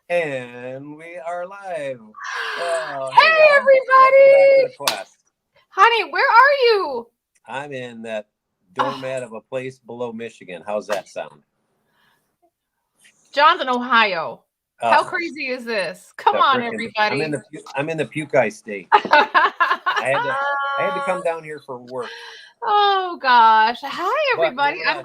And we are live. Well, hey Hey, y'all. Welcome back to everybody! the quest. Honey, where are you? I'm in that Uh, doormat of a place below Michigan. How's that sound? John's in Ohio. How Oh, crazy is this? Come the on, frickin' everybody. I'm in the puke state. I had to I had to come down here for work. Oh, gosh. Hi, But everybody. I'm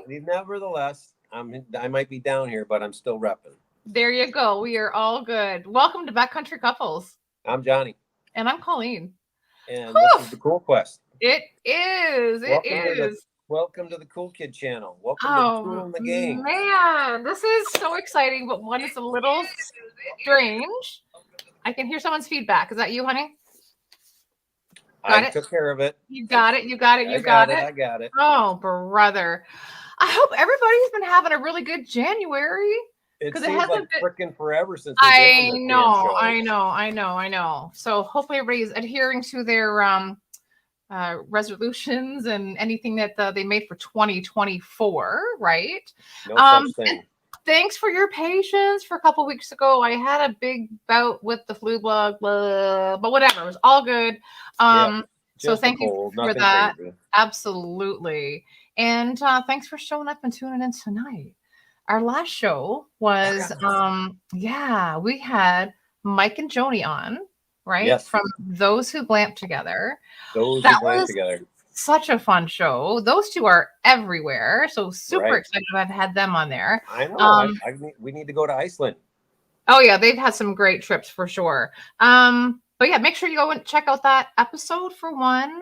nevertheless, Colleen. I might be down here, but I'm still repping. There you go. We are all good. Welcome to Backcountry Couples. I'm Johnny, And I'm Colleen. and this Whew. is the Cool Quest. It is. It Welcome to the is. welcome to the Cool Kid channel. Welcome to the Cool Oh, and the Gang. man. This is so exciting, but one is a little strange. I can hear someone's feedback. Is that you, honey? I Got it? took care of it. You got it. You got it. I You got got it. it. I got it. Oh, brother. I hope everybody's been having a really good January It because it seems like hasn't been. freaking forever since we've been on I this damn know, show. I know. So hopefully everybody's adhering to their resolutions and anything that they made for 2024, right? No such thing. Thanks for your patience. For a couple weeks ago, I had a big bout with the flu bug, blah, but whatever, it was all good. So thank you for nothing that. crazy. Absolutely. And thanks for showing up and tuning in tonight. Our last show was, we had Mike and Joni on, right? Yes. From Those Who Glamp Together. Those That who glamp was together. such a fun show. Those two are everywhere. So super excited to have had them on there. I know. We need to go to Iceland. Oh yeah, they've had some great trips for sure. But yeah, make sure you go and check out that episode for one.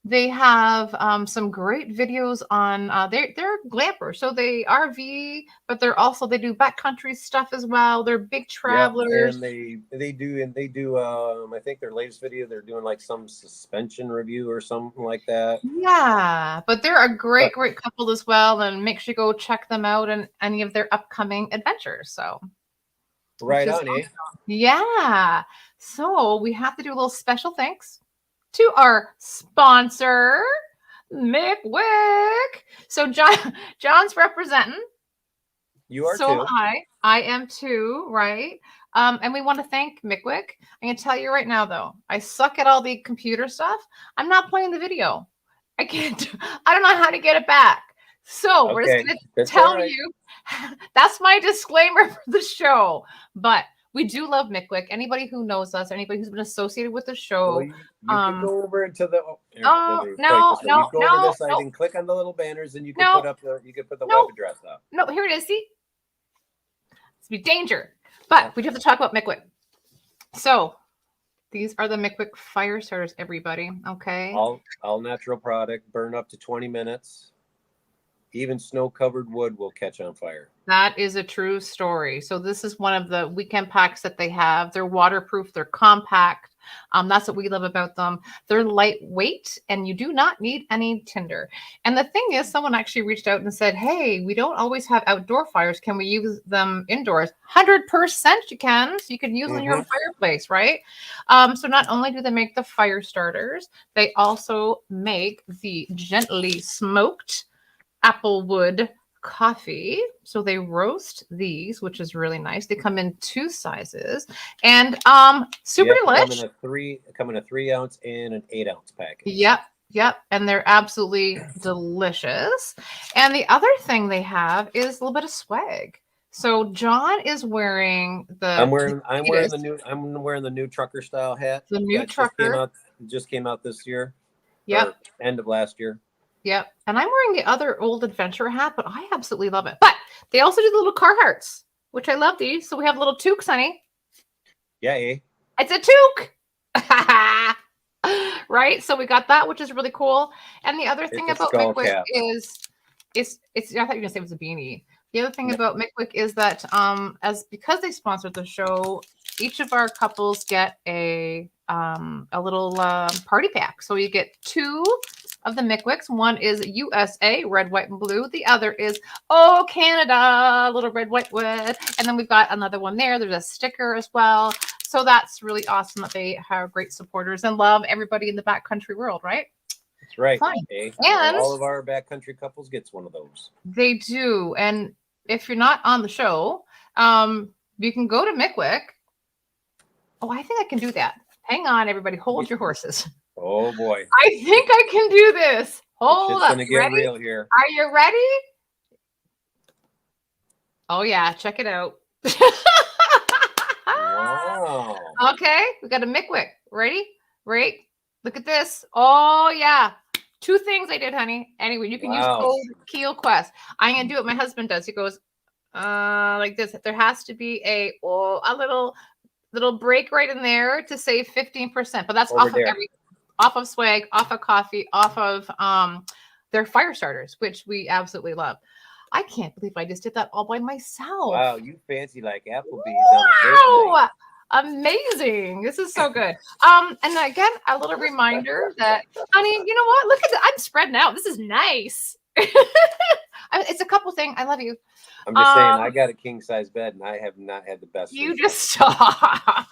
They have some great videos on they're glampers, so they RV, but they do backcountry stuff as well. They're big travelers. Yeah, and they do I think their latest video they're doing like some suspension review or something like that. Yeah, but they're a great couple as well, and make sure you go check them out and any of their upcoming adventures. So right on, awesome. Yeah. So we have to do a little special thanks to our sponsor, McWick. So John's representing. You are so too. I am too, right? And we want to thank McWick. I'm gonna tell you right now, though, I suck at all the computer stuff. I'm not playing the video. I can't. I don't know how to get it back. So we're just gonna tell you. That's my disclaimer for the show. But we do love McWick. Anybody who knows us, anybody who's been associated with the show, you can go over into the over this side and click on the little banners, and you can put the web address up. No, here it is. See, it's be danger. But we do have to talk about McWick. So these are the McWick fire starters, everybody. Okay. All natural product, burn up to 20 minutes. Even snow-covered wood will catch on fire. That is a true story. So this is one of the weekend packs that they have. They're waterproof. They're compact. That's what we love about them. They're lightweight, and you do not need any tinder. And the thing is, someone actually reached out and said, hey, we don't always have outdoor fires. Can we use them indoors? 100% you can. So you can use them in your own fireplace, right? So not only do they make the fire starters, they also make the gently smoked applewood coffee. So they roast these, which is really nice. They come in 2 sizes and super delicious. Come in a 3-ounce and an 8-ounce package. Yep. And they're absolutely delicious. And the other thing they have is a little bit of swag. So John is wearing I'm wearing the new trucker style hat. The new trucker just came out this year. Yep. End of last year. Yep. And I'm wearing the other old adventure hat, but I absolutely love it. But they also do the little Carhartts, which I love these. So we have little toques, honey. Yeah. It's a toque. Right? So we got that, which is really cool. And the other thing about McWick is I thought you were going to say it was a beanie. The other thing about McWick is that because they sponsored the show, each of our couples get a little party pack. So you get 2 of the McWicks. One is USA, red, white, and blue. The other is Canada, little red, white, wood. And then we've got another one there. There's a sticker as well. So that's really awesome that they are great supporters and love everybody in the backcountry world, right? That's right. And all of our backcountry couples gets one of those. They do. And if you're not on the show, You can go to Mickwick. Oh, I think I can do that. Hang on, everybody. Hold your horses. Oh boy. I think I can do this. Hold It's up. gonna get Ready? real here. Are you ready? Oh, yeah. Check it out. Wow. Okay. We got a Mickwick. Ready? Right. Look at this. Oh, yeah. 2 things I did, honey. Anyway, you can use Wow. code Keel Quest. I'm going to do what my husband does. He goes, like this. There has to be a little break right in there to save 15%. But that's Over off of there. everything. Off of swag, off of coffee, off of their fire starters, which we absolutely love. I can't believe I just did that all by myself. Wow, you fancy like Applebee's on a date night. Amazing. This is so good. And again, a little reminder that, honey, you know what? Look at that. I'm spreading out. This is nice. It's a couple thing. I love you. I'm just saying, I got a king size bed and I have not had the best. You just stop.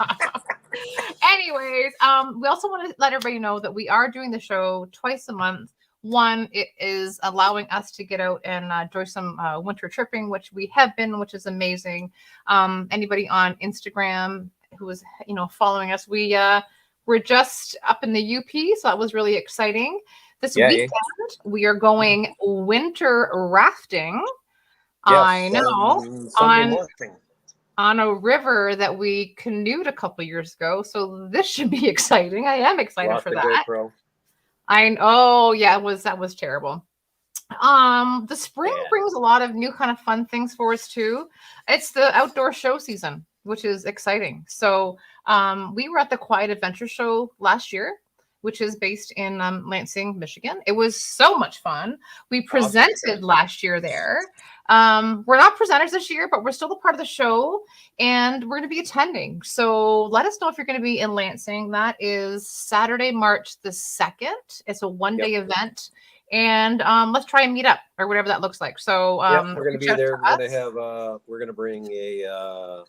Anyways, we also want to let everybody know that we are doing the show twice a month. One, it is allowing us to get out and enjoy some winter tripping, which we have been, which is amazing. Anybody on Instagram who is, following us, we're just up in the UP, so that was really exciting. This weekend, we are going winter rafting. Yes, I know. Sunday morning. On a river that we canoed a couple years ago. So this should be exciting. I am excited for that. GoPro. That was terrible. The spring brings a lot of new kind of fun things for us too. It's the outdoor show season, which is exciting. So we were at the Quiet Adventure Show last year, which is based in Lansing, Michigan. It was so much fun. We presented last year there. We're not presenters this year, but we're still a part of the show and we're going to be attending. So let us know if you're going to be in Lansing. That is Saturday, March the 2nd. It's a one-day event. And let's try and meet up or whatever that looks like. So we're going to be there. We're going to bring a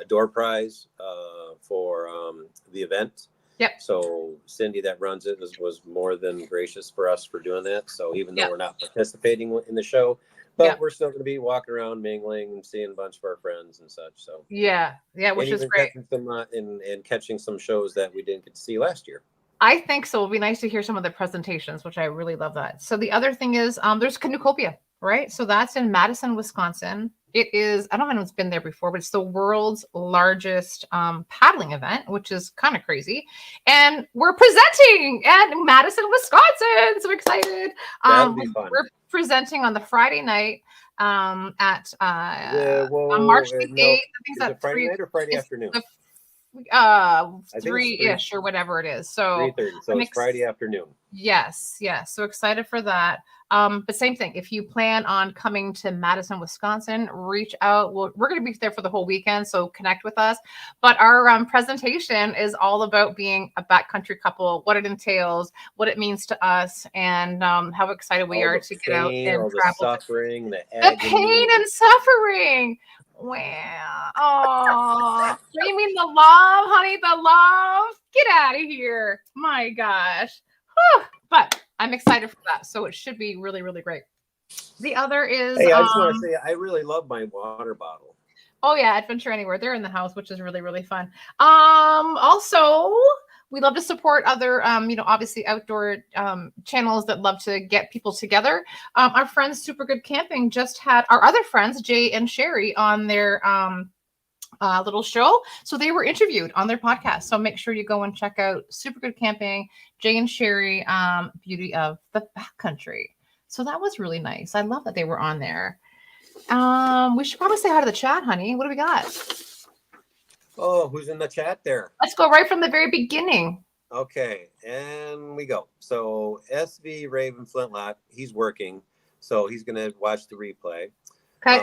door prize for the event. Yep. So Cindy that runs it was more than gracious for us for doing that. So even though we're not participating in the show, but we're still going to be walking around mingling and seeing a bunch of our friends and such. So which is great. Catching some shows that we didn't get to see last year. I think so. It'll be nice to hear some of the presentations, which I really love that. So the other thing is there's Canoecopia, right? So that's in Madison, Wisconsin. It is, I don't know if it's been there before, but it's the world's largest paddling event, which is kind of crazy. And we're presenting at Madison, Wisconsin. So excited. That'll be fun. We're presenting on the Friday night on March 8th. No, I think it's Friday night or Friday afternoon? 3-ish or whatever it is. So 3:30. So it's Friday afternoon. Yes. So excited for that. But same thing. If you plan on coming to Madison, Wisconsin, reach out. We're going to be there for the whole weekend, so connect with us. But our presentation is all about being a backcountry couple, what it entails, what it means to us, and how excited we are to get out and travel. The suffering, the pain and suffering. Wow. Oh, you mean the love, honey? The love? Get out of here. My gosh. Whew. But I'm excited for that. So it should be really, really great. The other is... Hey, I just want to say, I really love my water bottle. Oh, yeah. Adventure Anywhere. They're in the house, which is really, really fun. Also... we love to support other, obviously outdoor channels that love to get people together. Our friends Super Good Camping just had our other friends, Jay and Sherry, on their little show. So they were interviewed on their podcast. So make sure you go and check out Super Good Camping, Jay and Sherry, Beauty of the Backcountry. So that was really nice. I love that they were on there. We should probably say hi to the chat, honey. What do we got? Oh, who's in the chat there? Let's go right from the very beginning. Okay, and we go. So SV Raven Flintlock, he's working, so he's gonna watch the replay. Okay.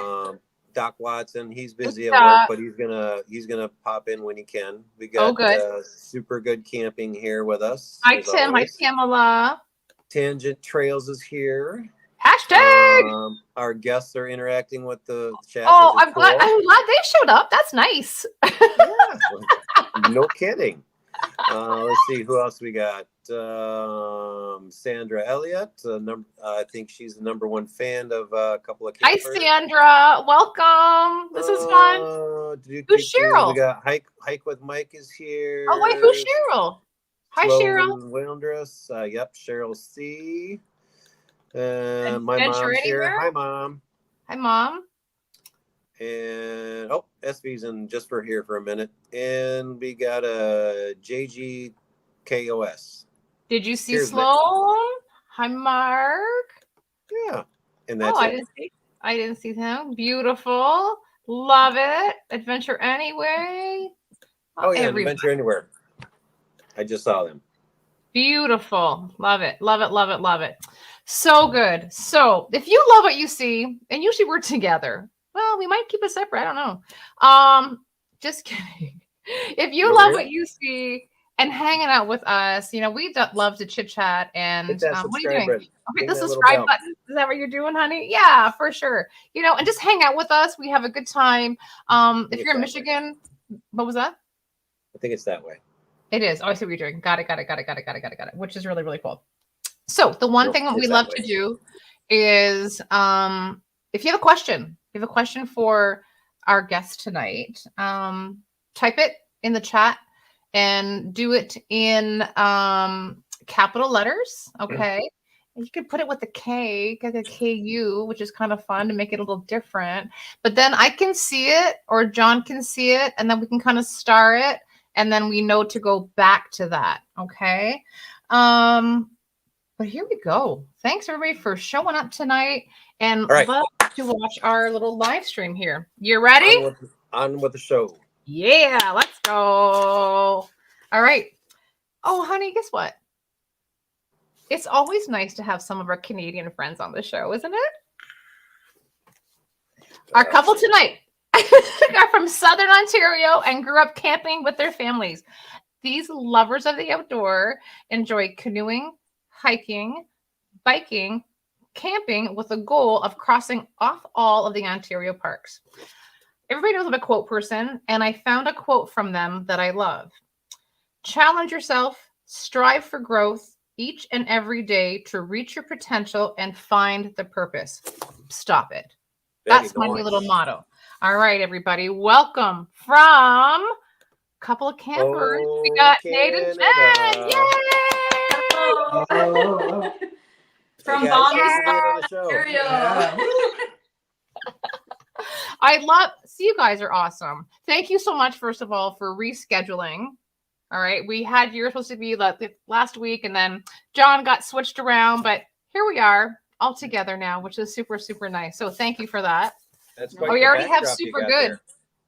Doc Watson, he's busy at work, but he's gonna pop in when he can. We got Super Good Camping here with us. Hi Tim. Hi Pamela. Tangent Trails is here. Hashtag. Our guests are interacting with the chat. Oh, I'm glad they showed up. That's nice. Yeah, no kidding. Let's see who else we got. Sandra Elliott. I think she's the #1 fan of a couple of campers. Hi, Sandra. Welcome. This is fun. Who's We Cheryl? got Hike with Mike is here. Oh, wait, who's Cheryl? Hi, Flo Cheryl. and Wildress. Yep, Cheryl C. My Adventure mom's here. Anywhere? Hi, Mom. Hi, Mom. And SV's in just for here for a minute. And we got a JGKOS. Did you see Here's Sloan? Hi, Mark. Yeah. And that's I didn't see him. Beautiful. Love it. Adventure Anyway. Oh, yeah, Adventure Anywhere. I just saw them. Beautiful. Love it. Love it. Love it. Love it. So good. So if you love what you see, and usually we're together, well, we might keep it separate. I don't know. Just kidding. If you love what you see and hanging out with us, you know, we love to chit chat. And what are you doing? Okay, the subscribe button. Is that what you're doing, honey? Yeah, for sure. You know, and just hang out with us. We have a good time. If you're in Michigan, what was that? I think it's that way. It is. Oh, I see what you're doing. Got it. Which is really, really cool. So the one thing that we love to do is, if you have a question for our guest tonight, type it in the chat and do it in capital letters. Okay. And you can put it with a K, like a KU, which is kind of fun to make it a little different. But then I can see it, or John can see it, and then we can kind of star it. And then we know to go back to that. Okay. But here we go. Thanks everybody for showing up tonight, and love to watch our little live stream here. You ready? On with the show. Yeah, let's go. All right. Oh, honey, guess what? It's always nice to have some of our Canadian friends on the show, isn't it? Our couple tonight are from Southern Ontario and grew up camping with their families. These lovers of the outdoor enjoy canoeing, hiking, biking, camping with the goal of crossing off all of the Ontario parks. Everybody knows I'm a quote person, and I found a quote from them that I love. Challenge yourself, strive for growth each and every day to reach your potential and find the purpose. Stop it. That's my new little motto. All right, everybody. Welcome from a couple of campers. We got Nate and Jen. Yay! From Bonneville, Ontario. You guys are awesome. Thank you so much, first of all, for rescheduling. All right. You were supposed to be last week, and then John got switched around, but here we are all together now, which is super, super nice. So thank you for that. That's we already have super good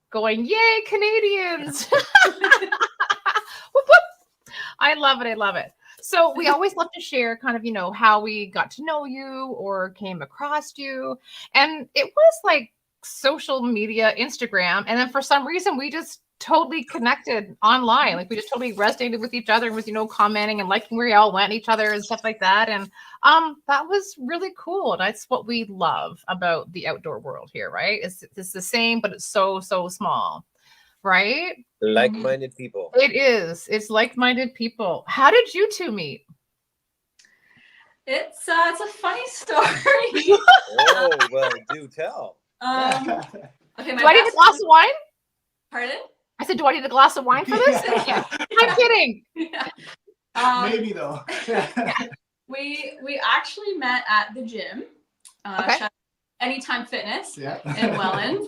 going. Yay, Canadians. Whoop, whoop. I love it. I love it. So we always love to share kind of, how we got to know you or came across you. And it was like social media, Instagram. And then for some reason, we just totally connected online. Like we just totally resonated with each other and was, commenting and liking where we all went each other and stuff like that. And that was really cool. That's what we love about the outdoor world here, right? It's the same, but it's so, so small, right? Like-minded people. It is. It's like-minded people. How did you two meet? It's a funny story. Oh, well, do tell. Okay, do I need a glass of wine? Pardon? I said, do I need a glass of wine for this? Yeah. I'm kidding. Yeah. Maybe though. We actually met at the gym. Anytime Fitness in Welland.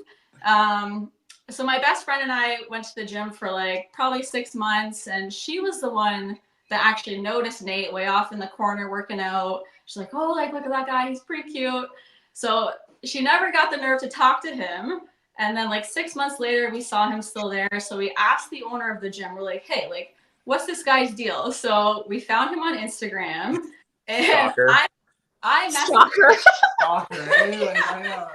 So my best friend and I went to the gym for probably 6 months, and she was the one that actually noticed Nate way off in the corner working out. She's like, oh, look at that guy, he's pretty cute. So she never got the nerve to talk to him. And then 6 months later, we saw him still there. So we asked the owner of the gym, we're like, hey, what's this guy's deal? So we found him on Instagram. And Stalker. I messaged Stalker. I know.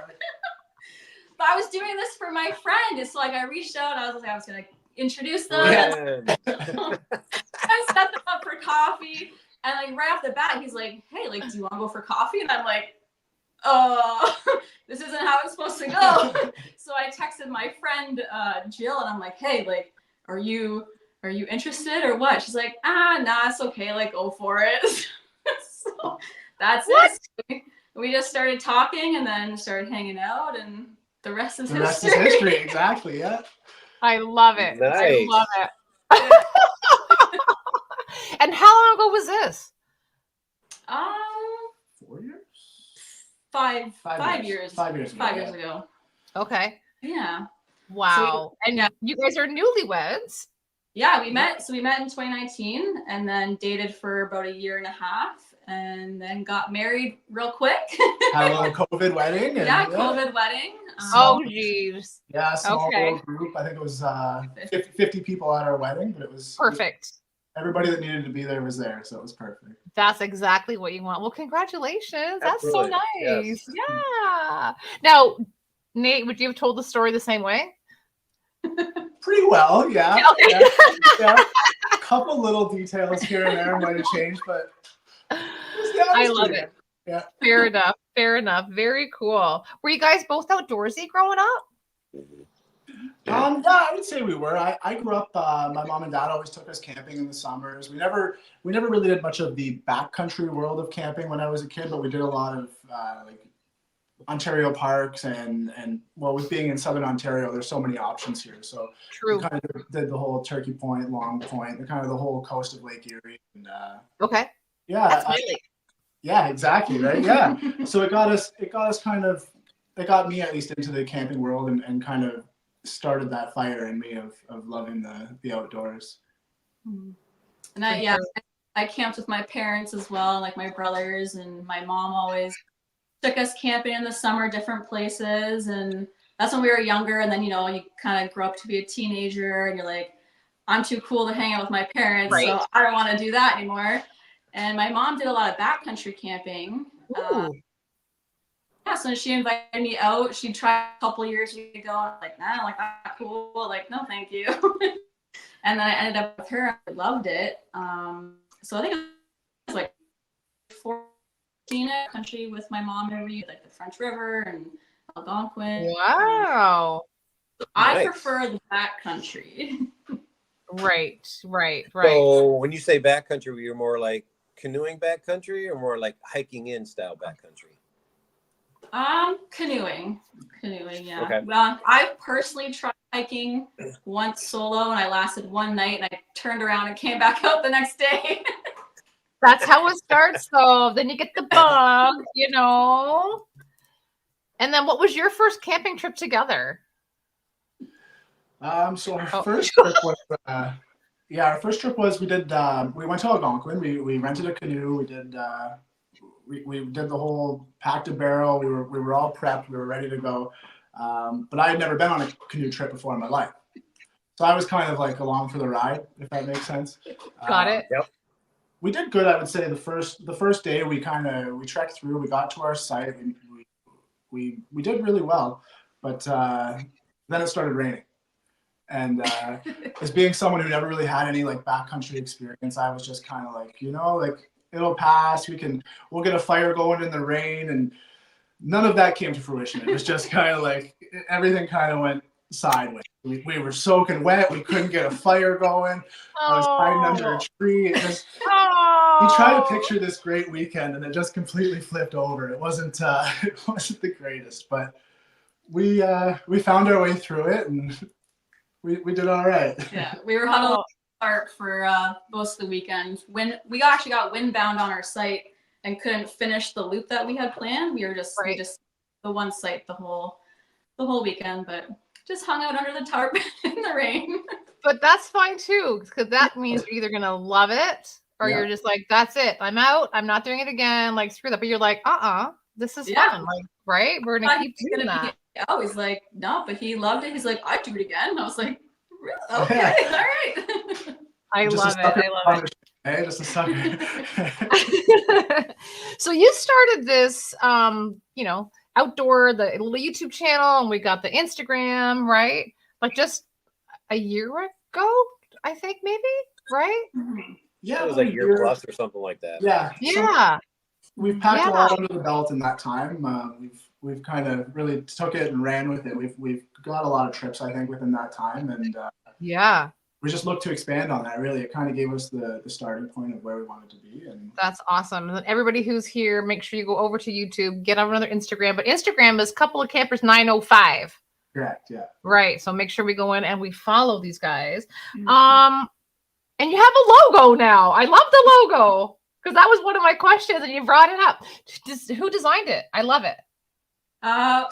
But I was doing this for my friend. It's I reached out. I was going to introduce them. Yeah. I set them up for coffee. And right off the bat, he's like, hey, do you want to go for coffee? And I'm like, this isn't how it's supposed to go. So I texted my friend, Jill, and I'm like, hey, are you interested or what? She's like, nah, it's okay. Go for it. So that's it. We just started talking and then started hanging out, and the rest is The rest history. is history. Exactly. Yeah. I love it. I Nice. love it. And how long ago was this? 4 years. 5 5 years. 5 years ago. 5 years ago. Okay. Yeah. Wow. And yeah. you guys are newlyweds. Yeah, we met in 2019 and then dated for about a year and a half and then got married real quick. Had a little COVID wedding. And, yeah, COVID wedding. Oh, geez. Yeah, small Okay. little group. I think it was 50 people at our wedding, but it was Perfect. Everybody that needed to be there was there, so it was perfect. That's exactly what you want. Well, congratulations. That's so Absolutely. nice. Yes. Yeah. Now, Nate, would you have told the story the same way? Pretty well, yeah. Okay. Yeah. A couple little details here and there might have changed, but I love it. Yeah. Fair enough. Fair enough. Very cool. Were you guys both outdoorsy growing up? Yeah, I would say we were. I grew up. My mom and dad always took us camping in the summers. We never really did much of the backcountry world of camping when I was a kid, but we did a lot of like Ontario Parks and well, with being in Southern Ontario, there's so many options here. So True. we kind of did the whole Turkey Point, Long Point, the kind of the whole coast of Lake Erie. And, okay. yeah. That's really. Yeah, exactly. Right. Yeah. So it got us kind of. It got me at least into the camping world and kind of started that fire in me of loving the outdoors. And I camped with my parents as well, like my brothers, and my mom always took us camping in the summer, different places. And that's when we were younger. And then, you kind of grow up to be a teenager and you're like, I'm too cool to hang out with my parents. Right. So I don't want to do that anymore. And my mom did a lot of backcountry camping. Yeah, so she invited me out. She tried a couple years ago. I'm like, nah, like not cool. Like, no, thank you. And then I ended up with her. I loved it. So I think it was like 14 country with my mom every like the French River and Algonquin. Wow. I prefer the backcountry. Right. So when you say backcountry, you're more like canoeing backcountry or more like hiking in style backcountry? Canoeing, yeah. Okay. Well, I personally tried hiking once solo and I lasted one night and I turned around and came back out the next day. That's how it starts though. Then you get the bug, And then what was your first camping trip together? So our first trip was our first trip was we went to Algonquin. We rented a canoe. We did we did the whole packed a barrel. We were all prepped. We were ready to go. But I had never been on a canoe trip before in my life. So I was kind of like along for the ride, if that makes sense. Got it. Yep. We did good, I would say. The first day we trekked through. We got to our site. We did really well, but then it started raining. And as being someone who never really had any like backcountry experience, I was just kind of like, it'll pass. We'll get a fire going in the rain, and none of that came to fruition. It was just kind of like everything kind of went sideways. We were soaking wet. We couldn't get a fire going. I was hiding under a tree. We tried to picture this great weekend, and it just completely flipped over. It wasn't the greatest, but we found our way through it, and we did all right. Yeah, we were huddled apart for most of the weekend. When we actually got windbound on our site and couldn't finish the loop that we had planned, we just the one site the whole weekend, but just hung out under the tarp in the rain. But that's fine too, because that means you're either gonna love it or you're just like, that's it. I'm out. I'm not doing it again. Like screw that. But you're like, this is fun. Like, right? We're gonna keep doing that. Oh, he's like, no, but he loved it. He's like, I'd do it again. I was like, really? Okay, all right. I love it. Hey, just a sucker. So you started this, outdoor, the YouTube channel, and we got the Instagram, right? Like just a year ago, I think maybe, right? Yeah, it was like a year plus or something like that. Yeah. Yeah. We've packed a lot under the belt in that time. We've kind of really took it and ran with it. We've got a lot of trips, I think, within that time, and we just looked to expand on that. Really, it kind of gave us the starting point of where we wanted to be. And that's awesome. And then everybody who's here, make sure you go over to YouTube, get on another Instagram. But Instagram is Couple of Campers 905. correct, yeah. Right. So make sure we go in and we follow these guys. Mhm. And you have a logo now. I love the logo because that was one of my questions and you brought it up. Who designed it? I love it.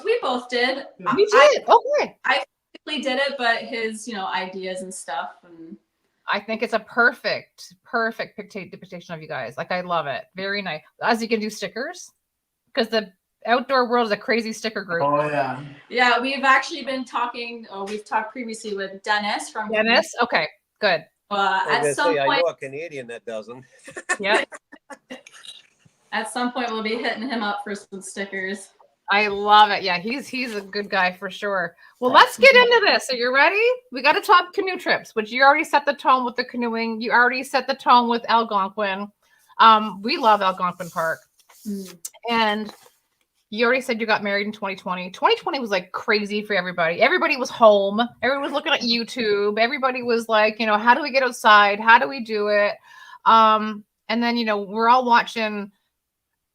We both did. You did. Okay. I basically did it, but his, ideas and stuff. And I think it's a perfect depiction of you guys. Like, I love it. Very nice. As you can do stickers, because the outdoor world is a crazy sticker group. Oh yeah. yeah, we've actually been talking. We've talked previously with Dennis from Dennis. Okay. Good. At some I point, know a Canadian that doesn't. Yeah. at some point, we'll be hitting him up for some stickers. I love it. Yeah, he's a good guy for sure. Well, let's get into this. Are you ready? We got to talk canoe trips, which you already set the tone with the canoeing. You already set the tone with Algonquin. We love Algonquin Park. And you already said you got married in 2020. 2020 was like crazy for everybody. Everybody was home. Everyone was looking at YouTube. Everybody was like, how do we get outside? How do we do it? And then, we're all watching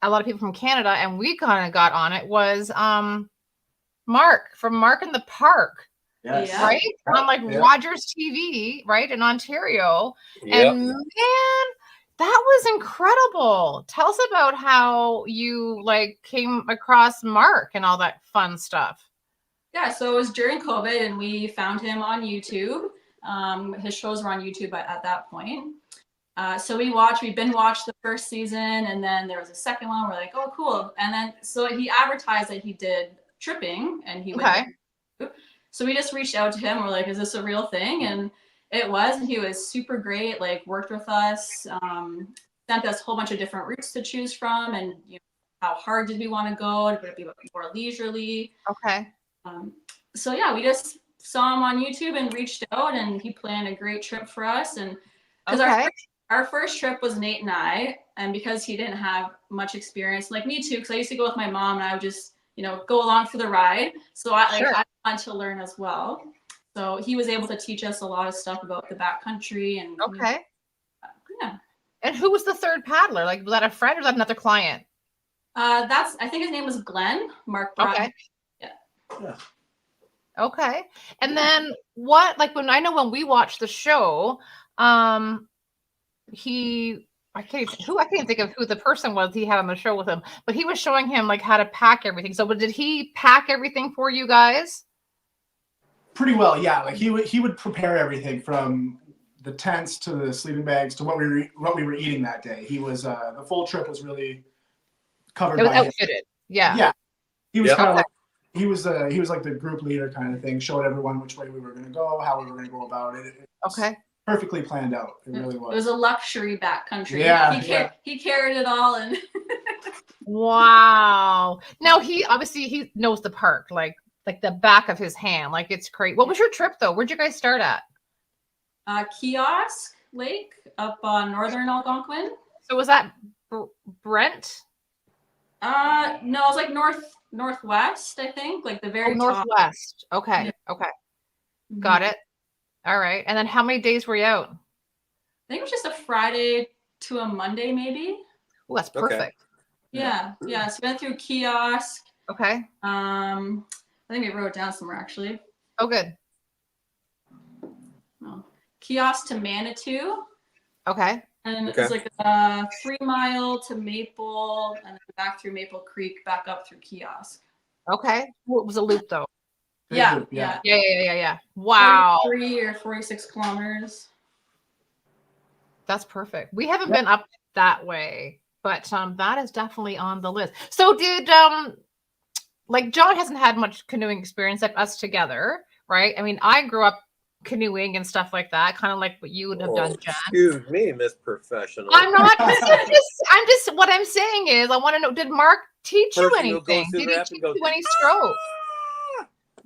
a lot of people from Canada, and we kind of got on it, was Mark from Mark in the Park. Yes. Yeah. Right? On like Rogers TV, right? In Ontario. Yep. And man, that was incredible. Tell us about how you came across Mark and all that fun stuff. Yeah, so it was during COVID, and we found him on YouTube. His shows were on YouTube at that point. So we binge watched the first season, and then there was a second one. We're like, oh, cool. And then, so he advertised that he did tripping, and he Okay. So we just reached out to him. We're like, is this a real thing? And it was, and he was super great, worked with us, sent us a whole bunch of different routes to choose from, and how hard did we want to go? Would it be more leisurely? Okay. So yeah, we just saw him on YouTube and reached out, and he planned a great trip for us. And because our first trip was Nate and I, and because he didn't have much experience, like me too, because I used to go with my mom, and I would just, go along for the ride. So I wanted to learn as well. So he was able to teach us a lot of stuff about the backcountry and. Okay. Yeah. And who was the third paddler? Was that a friend or was that another client? I think his name was Glenn. Mark brought him. Yeah. Okay. And then what, when we watched the show, I can't think of who the person was he had on the show with him, but he was showing him how to pack everything. So did he pack everything for you guys? Pretty well, yeah. He would prepare everything from the tents to the sleeping bags to what we were eating that day. He was the full trip was really covered. It was by outfitted. him. Yeah. Yeah. He was kind of Okay. he was like the group leader kind of thing, showed everyone which way we were going to go, how we were going to go about it. It was perfectly planned out. It really was. It was a luxury backcountry. Yeah. He carried it all, and Wow. Now he knows the park like the back of his hand. It's great. What was your trip though? Where'd you guys start at? Kiosk Lake up on northern Algonquin. So was that Brent? No, it was northwest, I think, the very top. Northwest. Okay. Yeah. Okay. Mhm. Got it. All right. And then how many days were you out? I think it was just a Friday to a Monday, maybe. Oh, that's perfect. Yeah. So we went through Kiosk. Okay. I think we wrote it down somewhere actually. Oh, good. Kiosk to Manitou. Okay. And it was 3 mile to Maple, and then back through Maple Creek, back up through Kiosk. Okay. What was a loop though? Yeah. Wow. 43 or 46 kilometers. That's perfect. We haven't been up that way, but that is definitely on the list. So did John hasn't had much canoeing experience like us together, right? I mean, I grew up canoeing and stuff like that, kind of like what you would have done, John. Excuse me, Miss Professional. I'm not. I'm just. What I'm saying is, I want to know: did Mark teach you anything? Did he teach you any strokes?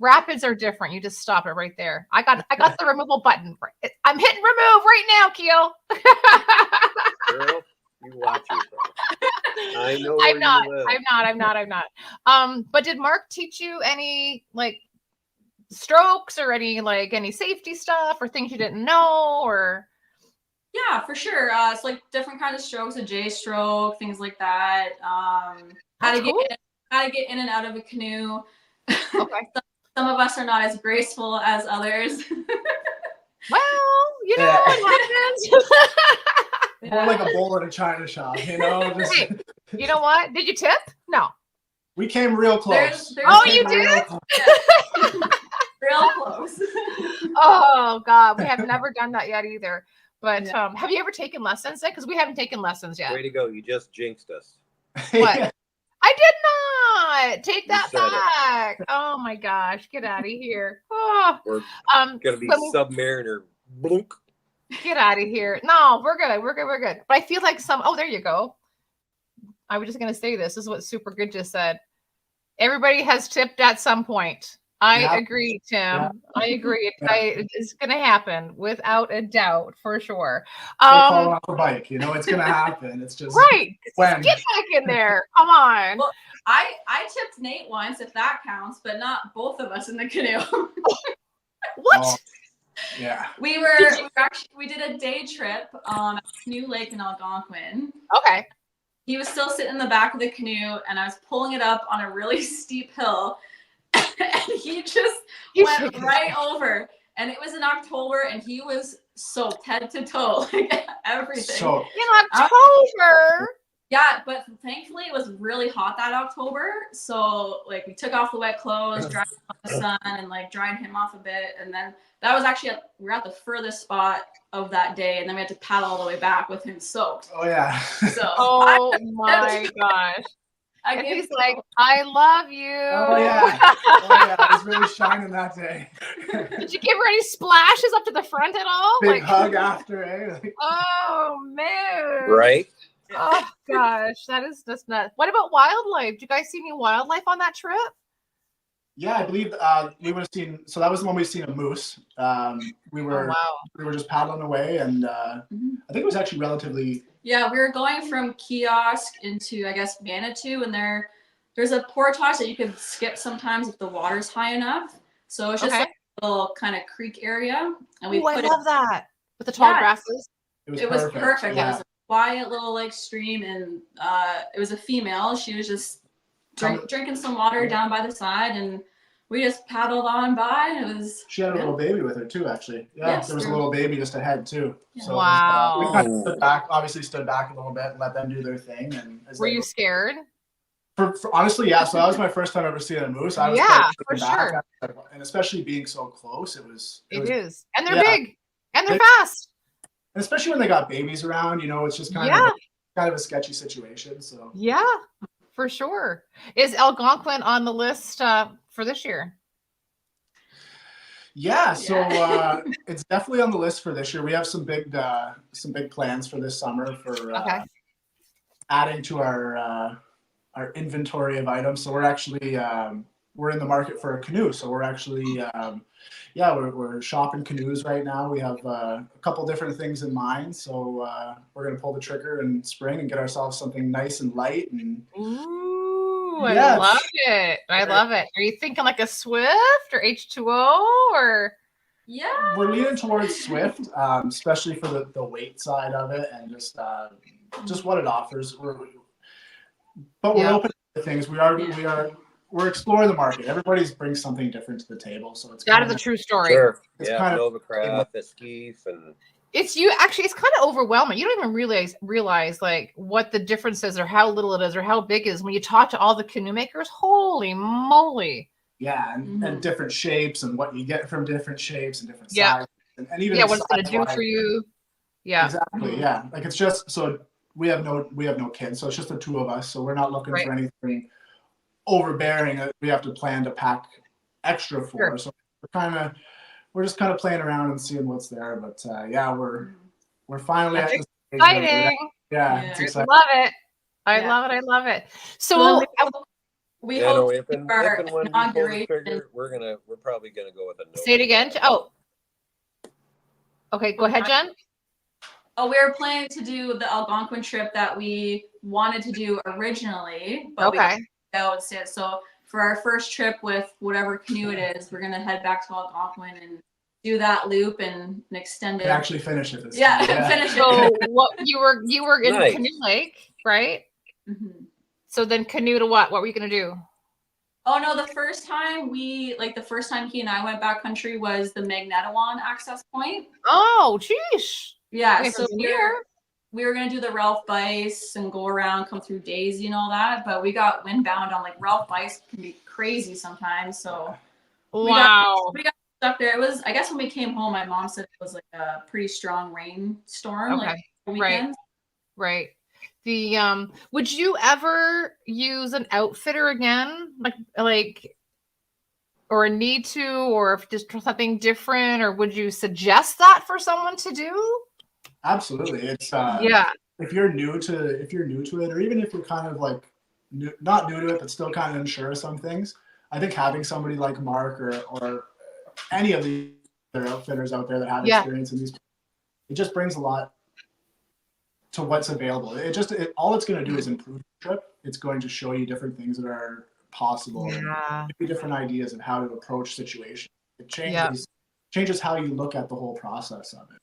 Rapids are different. You just stop it right there. I got the removal button. I'm hitting remove right now, Keel. Girl, you watch yourself. I know. I'm not. But did Mark teach you any strokes or any safety stuff or things you didn't know or? Yeah, for sure. It's like different kinds of strokes, a J stroke, things like that. How That's to get cool. how to get in and out of a canoe. Okay. Some of us are not as graceful as others. Well, it happens. More like a bowl at a china shop, Just, Hey, you know what? Did you tip? No. we came real close. Oh, We you came real did? close. Real close. Oh God, we have never done that yet either. But Yeah. have you ever taken lessons then? Because we haven't taken lessons yet. Way to go! You just jinxed us. What? Yeah. I did not take You that said it. back. Oh my gosh, get out of here. Oh, We're gonna be when we- Submariner. Blunk. get out of here. No, we're good. We're good. We're good. But I feel like oh, there you go. I was just gonna say this. This is what Super Good just said. Everybody has tipped at some point. I agree, Tim. Yeah. I agree. It's going to happen without a doubt, for sure. Like falling off a bike, it's gonna happen. It's just right. when. Get back in there. Come on. Well, I tipped Nate once, if that counts, but not both of us in the canoe. What? Oh, yeah. We did a day trip at Canoe Lake in Algonquin. Okay. He was still sitting in the back of the canoe, and I was pulling it up on a really steep hill, and he just went right over. And it was in October, and he was soaked head to toe, like everything. So In October. Yeah, but thankfully it was really hot that October. So we took off the wet clothes, dried him off the sun, and dried him off a bit. And then that was actually we were at the furthest spot of that day, and then we had to paddle all the way back with him soaked. Oh yeah. So Oh my gosh. And he's like, I love you. Oh yeah. I was really shining that day. Did you give her any splashes up to the front at all? Big hug after, eh? Oh man. Right. Oh gosh, that is just nuts. What about wildlife? Did you guys see any wildlife on that trip? Yeah, I believe we would have seen. So that was the one we've seen a moose. We were just paddling away, and I think it was actually relatively. Yeah, we were going from Kiosk into, I guess, Manitou, and there's a portage that you could skip sometimes if the water's high enough. So it's just a little kind of creek area, and we. I love that with the tall grasses. It was perfect. Yeah. It was a quiet little stream, and it was a female. She was just drinking some water down by the side, and we just paddled on by. And it was. She had a little baby with her too, actually. Yeah, yes, there was a little baby just ahead too. Yeah. So wow. We kind of stood back a little bit and let them do their thing. And were you scared? For honestly, yeah. So that was my first time ever seeing a moose. I was for sure. And especially being so close, it is, and they're big, and they're fast. And especially when they got babies around, it's just kind of a sketchy situation. So yeah, for sure. Is Algonquin on the list for this year? Yeah, so it's definitely on the list for this year. We have some big plans for this summer for adding to our inventory of items. So we're actually we're in the market for a canoe. So we're actually we're shopping canoes right now. We have a couple different things in mind. So we're gonna pull the trigger in spring and get ourselves something nice and light. And ooh, I love it. I love it. Are you thinking like a Swift or H2O or? Yeah, we're leaning towards Swift, especially for the weight side of it and just what it offers. But we're open to things. We're exploring the market. Everybody's brings something different to the table, so it's that is a true story. Sure. It's kind of Novacraft, Eskeef, and it's kind of overwhelming. You don't even realize like what the difference is or how little it is or how big it is when you talk to all the canoe makers. Holy moly. Yeah, and different shapes and what you get from different shapes and different sizes. And even what it's gonna do for you. Yeah. Exactly. Yeah. Like it's just so we have no kids, so it's just the two of us. So we're not looking for anything overbearing that we have to plan to pack extra for. Sure. So we're just kind of playing around and seeing what's there. But we're finally at this exciting. It's exciting. Love it. I love it. So we hope if and when we pull the trigger, we're probably gonna go with a no. Say it again. Oh. Okay, go ahead, Jen. Oh, we were planning to do the Algonquin trip that we wanted to do originally, but we go instead. So for our first trip with whatever canoe it is, we're gonna head back to Algonquin and do that loop and extend it. And actually finish it this Yeah, time. finish it. So what you were in Nice. Canoe Lake, right? Mhm. So then canoe to what? What were you gonna do? Oh no, the first time he and I went backcountry was the Magnetawan access point. Oh, geez. Yeah, Okay, so from here. we were gonna do the Ralph Bice and go around, come through Daisy and all that, but we got windbound on like Ralph Bice can be crazy sometimes. So Wow. we got stuck there. It was, I guess when we came home, my mom said it was like a pretty strong rainstorm, Okay. like weekend. Right. The would you ever use an outfitter again? Like or a need to, or if just something different, or would you suggest that for someone to do? Absolutely. It's Yeah. if you're new to it, or even if you're kind of like not new to it but still kind of unsure of some things, I think having somebody like Mark or any of the other outfitters out there that have experience in these, it just brings a lot to what's available. All it's going to do is improve the trip. It's going to show you different things that are possible, and give you different ideas of how to approach situations. It changes how you look at the whole process of it.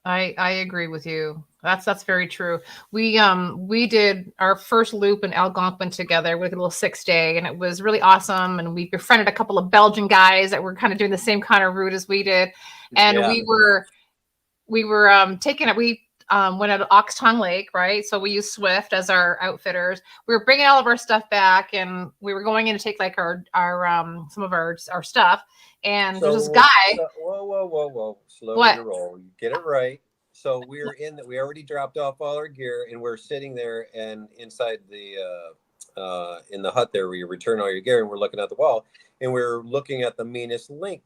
I agree with you. That's very true. We did our first loop in Algonquin together with a little 6-day, and it was really awesome. And we befriended a couple of Belgian guys that were kind of doing the same kind of route as we did. And we were taking it. We went out to Oxtongue Lake, right? So we used Swift as our outfitters. We were bringing all of our stuff back, and we were going in to take like our some of our stuff. And there's this guy. Whoa. Slow your roll. You get it right. So we already dropped off all our gear, and we're sitting there and inside the in the hut there where you return all your gear, and we're looking at the wall, and we're looking at the meanest link.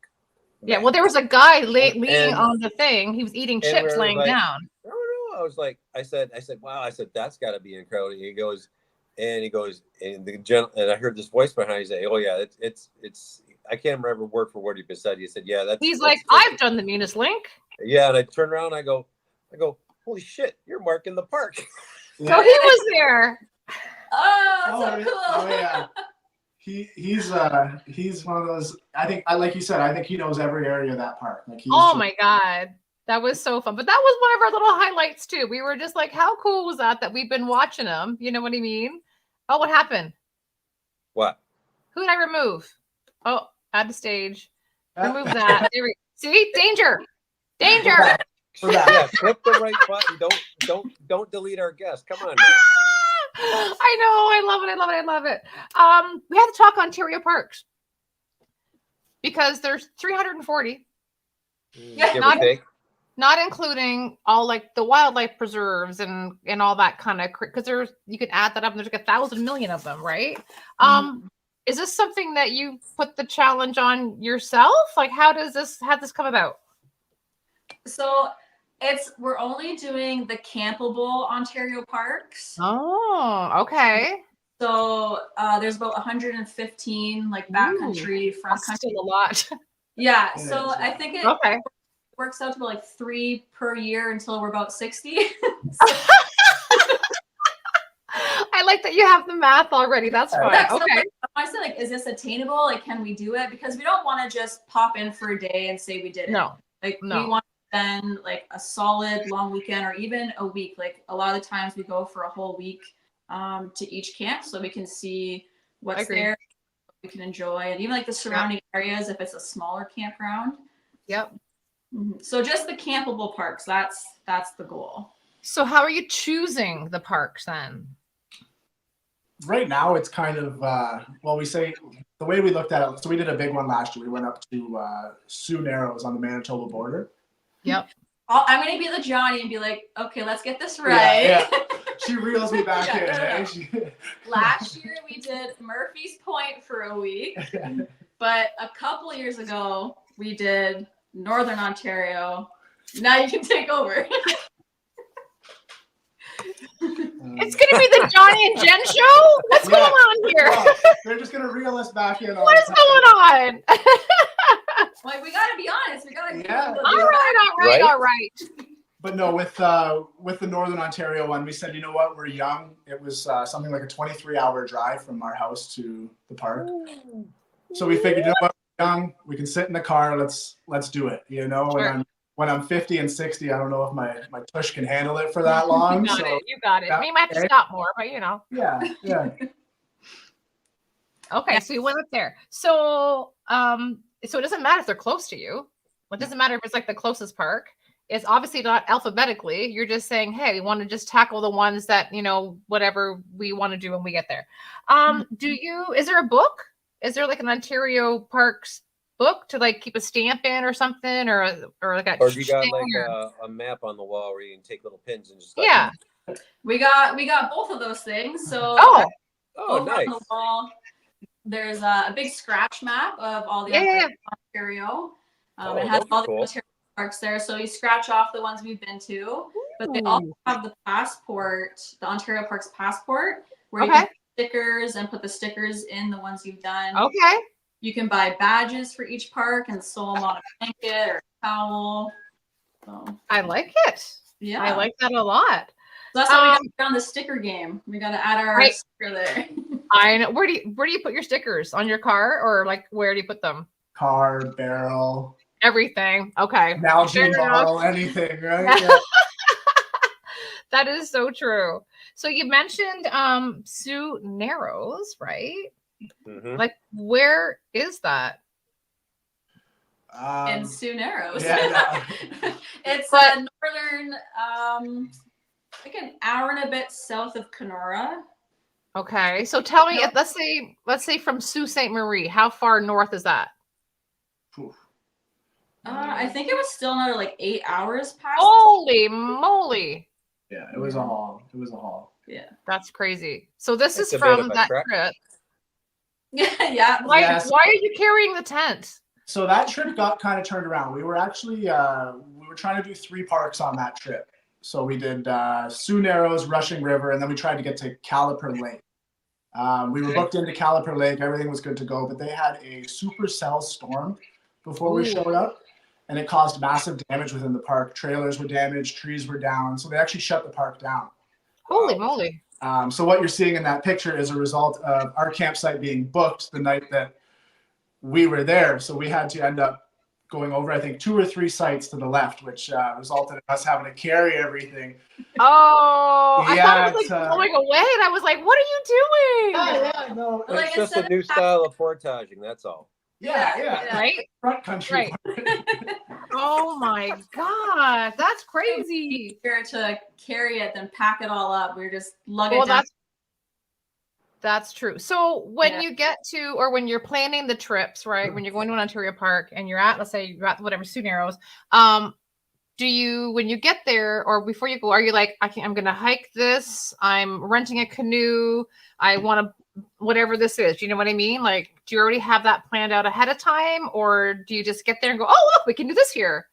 Yeah, well, there was a guy leaning on the thing. He was eating chips laying down. No. I was like, I said, wow. I said, that's got to be incredible. He goes, and and I heard this voice behind. He say, oh yeah, it's. I can't remember word for word he said. He said, yeah, that's. He's like, I've done the meanest link. Yeah, and I turn around, and I go, holy shit, you're Mark in the park. So he was there. Oh, so cool. Oh yeah. He's one of those. I think like you said. I think he knows every area of that park. Like my god, that was so fun. But that was one of our little highlights too. We were just like, how cool was that we've been watching him? You know what I mean? Oh, what happened? What? Who did I remove? Oh, add to stage. Remove that. There we see danger. Yeah, click the right button. Don't delete our guest. Come on. I know. I love it. We have to talk Ontario Parks because there's 340. Give or take. Not including all like the wildlife preserves and all that kind of, because you can add that up and there's like 1,000 million of them, right? Is this something that you put the challenge on yourself? Like, how'd this come about? So we're only doing the campable Ontario parks. Oh, okay. So there's about 115 like backcountry, front country. Still a lot. Yeah. So I think it okay. works out to be like 3 per year until we're about 60. I like that you have the math already. That's fine. Yeah, so okay. I said, like, is this attainable? Like, can we do it? Because we don't want to just pop in for a day and say we did it. No. We want to spend like a solid long weekend or even a week. Like a lot of the times we go for a whole week to each camp so we can see what's there, we can enjoy, and even like the surrounding areas if it's a smaller campground. Yep. So just the campable parks, that's the goal. So how are you choosing the parks then? Right now it's kind of we say the way we looked at it. So we did a big one last year. We went up to Sioux Narrows on the Manitoba border. Yep. I'm gonna be the Johnny and be like, okay, let's get this right. Yeah. She reels me back in. Last year we did Murphy's Point for a week, but a couple years ago we did Northern Ontario. Now you can take over. It's gonna be the Johnny and Jen show. What's going on here? Well, they're just gonna reel us back in. What is going on? Like, we gotta be honest. We gotta. All right. But no, with the Northern Ontario one, we said, you know what, we're young. It was something like a 23-hour drive from our house to the park. So we figured, you know what, we're young, we can sit in the car, let's do it. You know, Sure. when I'm 50 and 60, I don't know if my tush can handle it for that long. You got it. You might have to stop more, but you know. Yeah. Okay, so you went up there. So so it doesn't matter if they're close to you. It doesn't matter if it's like the closest park. It's obviously not alphabetically. You're just saying, hey, we want to just tackle the ones that, you know, whatever we want to do when we get there. Is there a book? Is there like an Ontario Parks book to like keep a stamp in or something, or like a, or you got like a map on the wall where you can take little pins and just we got both of those things. So oh nice. On the wall, there's a big scratch map of all the Ontario. It has all the Ontario parks there, so you scratch off the ones we've been to. But they also have the passport, the Ontario Parks passport, where you can put stickers and put the stickers in the ones you've done. Okay. You can buy badges for each park and sew them on a blanket or a towel. So, I like it. Yeah, I like that a lot. So that's how we got to get on the sticker game. We got to add our sticker there. I know. Where do you put your stickers? On your car, or like where do you put them? Car, barrel, everything. Okay. Nalgene bottle, anything, right? Yeah. That is so true. So you mentioned Sioux Narrows, right? Mm-hmm. Like, where is that? In Sioux Narrows. Yeah, no. It's a northern, like an hour and a bit south of Kenora. Okay, so tell me, let's say from Sault Ste. Marie, how far north is that? I think it was still another like 8 hours past. Holy moly! Yeah, it was a haul. Yeah, that's crazy. So this is from that trip. Yeah. Why are you carrying the tent? So that trip got kind of turned around. We were actually we were trying to do 3 parks on that trip. So we did Sioux Narrows, Rushing River, and then we tried to get to Caliper Lake. We were booked into Caliper Lake. Everything was good to go, but they had a supercell storm before we showed up, and it caused massive damage within the park. Trailers were damaged, trees were down, so they actually shut the park down. Holy moly. So what you're seeing in that picture is a result of our campsite being booked the night that we were there. So we had to end up going over, I think, 2 or 3 sites to the left, which resulted in us having to carry everything. Oh, I thought it was like going away, and I was like, what are you doing? Yeah, no. It's just a new style of portaging, that's all. Yeah. Right? Front country. Right. Oh my God, that's crazy. Here to carry it, then pack it all up. We were just lugging it down. That's true. So when you get to, or when you're planning the trips, right? When you're going to an Ontario park and you're at, let's say you're at whatever, Sioux Narrows, do you, when you get there or before you go, are you like, I'm going to hike this, I'm renting a canoe, I want to, whatever this is, do you know what I mean? Like, do you already have that planned out ahead of time, or do you just get there and go, oh, look, we can do this here?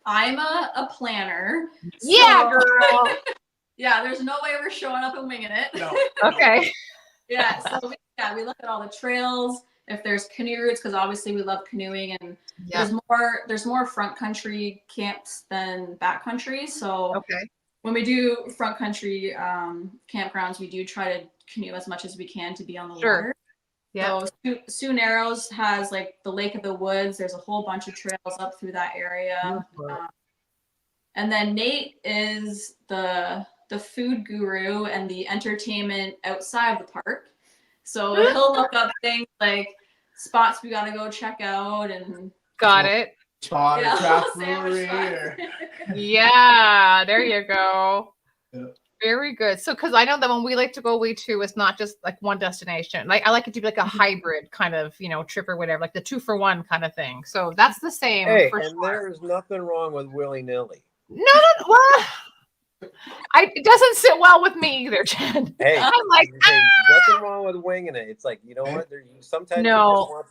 I'm a planner. Yeah, girl. Yeah, there's no way we're showing up and winging it. No. Okay. Yeah, so we look at all the trails, if there's canoe routes, because obviously we love canoeing, and there's more front country camps than backcountry. So when we do front country campgrounds, we do try to canoe as much as we can to be on the water. Yeah. So Sioux Narrows has like the Lake of the Woods. There's a whole bunch of trails up through that area. And then Nate is the food guru and the entertainment outside of the park. So he'll look up things like spots we got to go check out and spot or craft brewery. Yeah, there you go. Yeah. Very good. So, because I know that when we like to go away too, it's not just like one destination. Like I like it to be like a hybrid kind of, trip or whatever, like the 2-for-1 kind of thing. So that's the same. There is nothing wrong with willy-nilly. No. Well, it doesn't sit well with me either, Jen. Hey, I'm like, nothing wrong with winging it. It's like, you know what? Sometimes you just want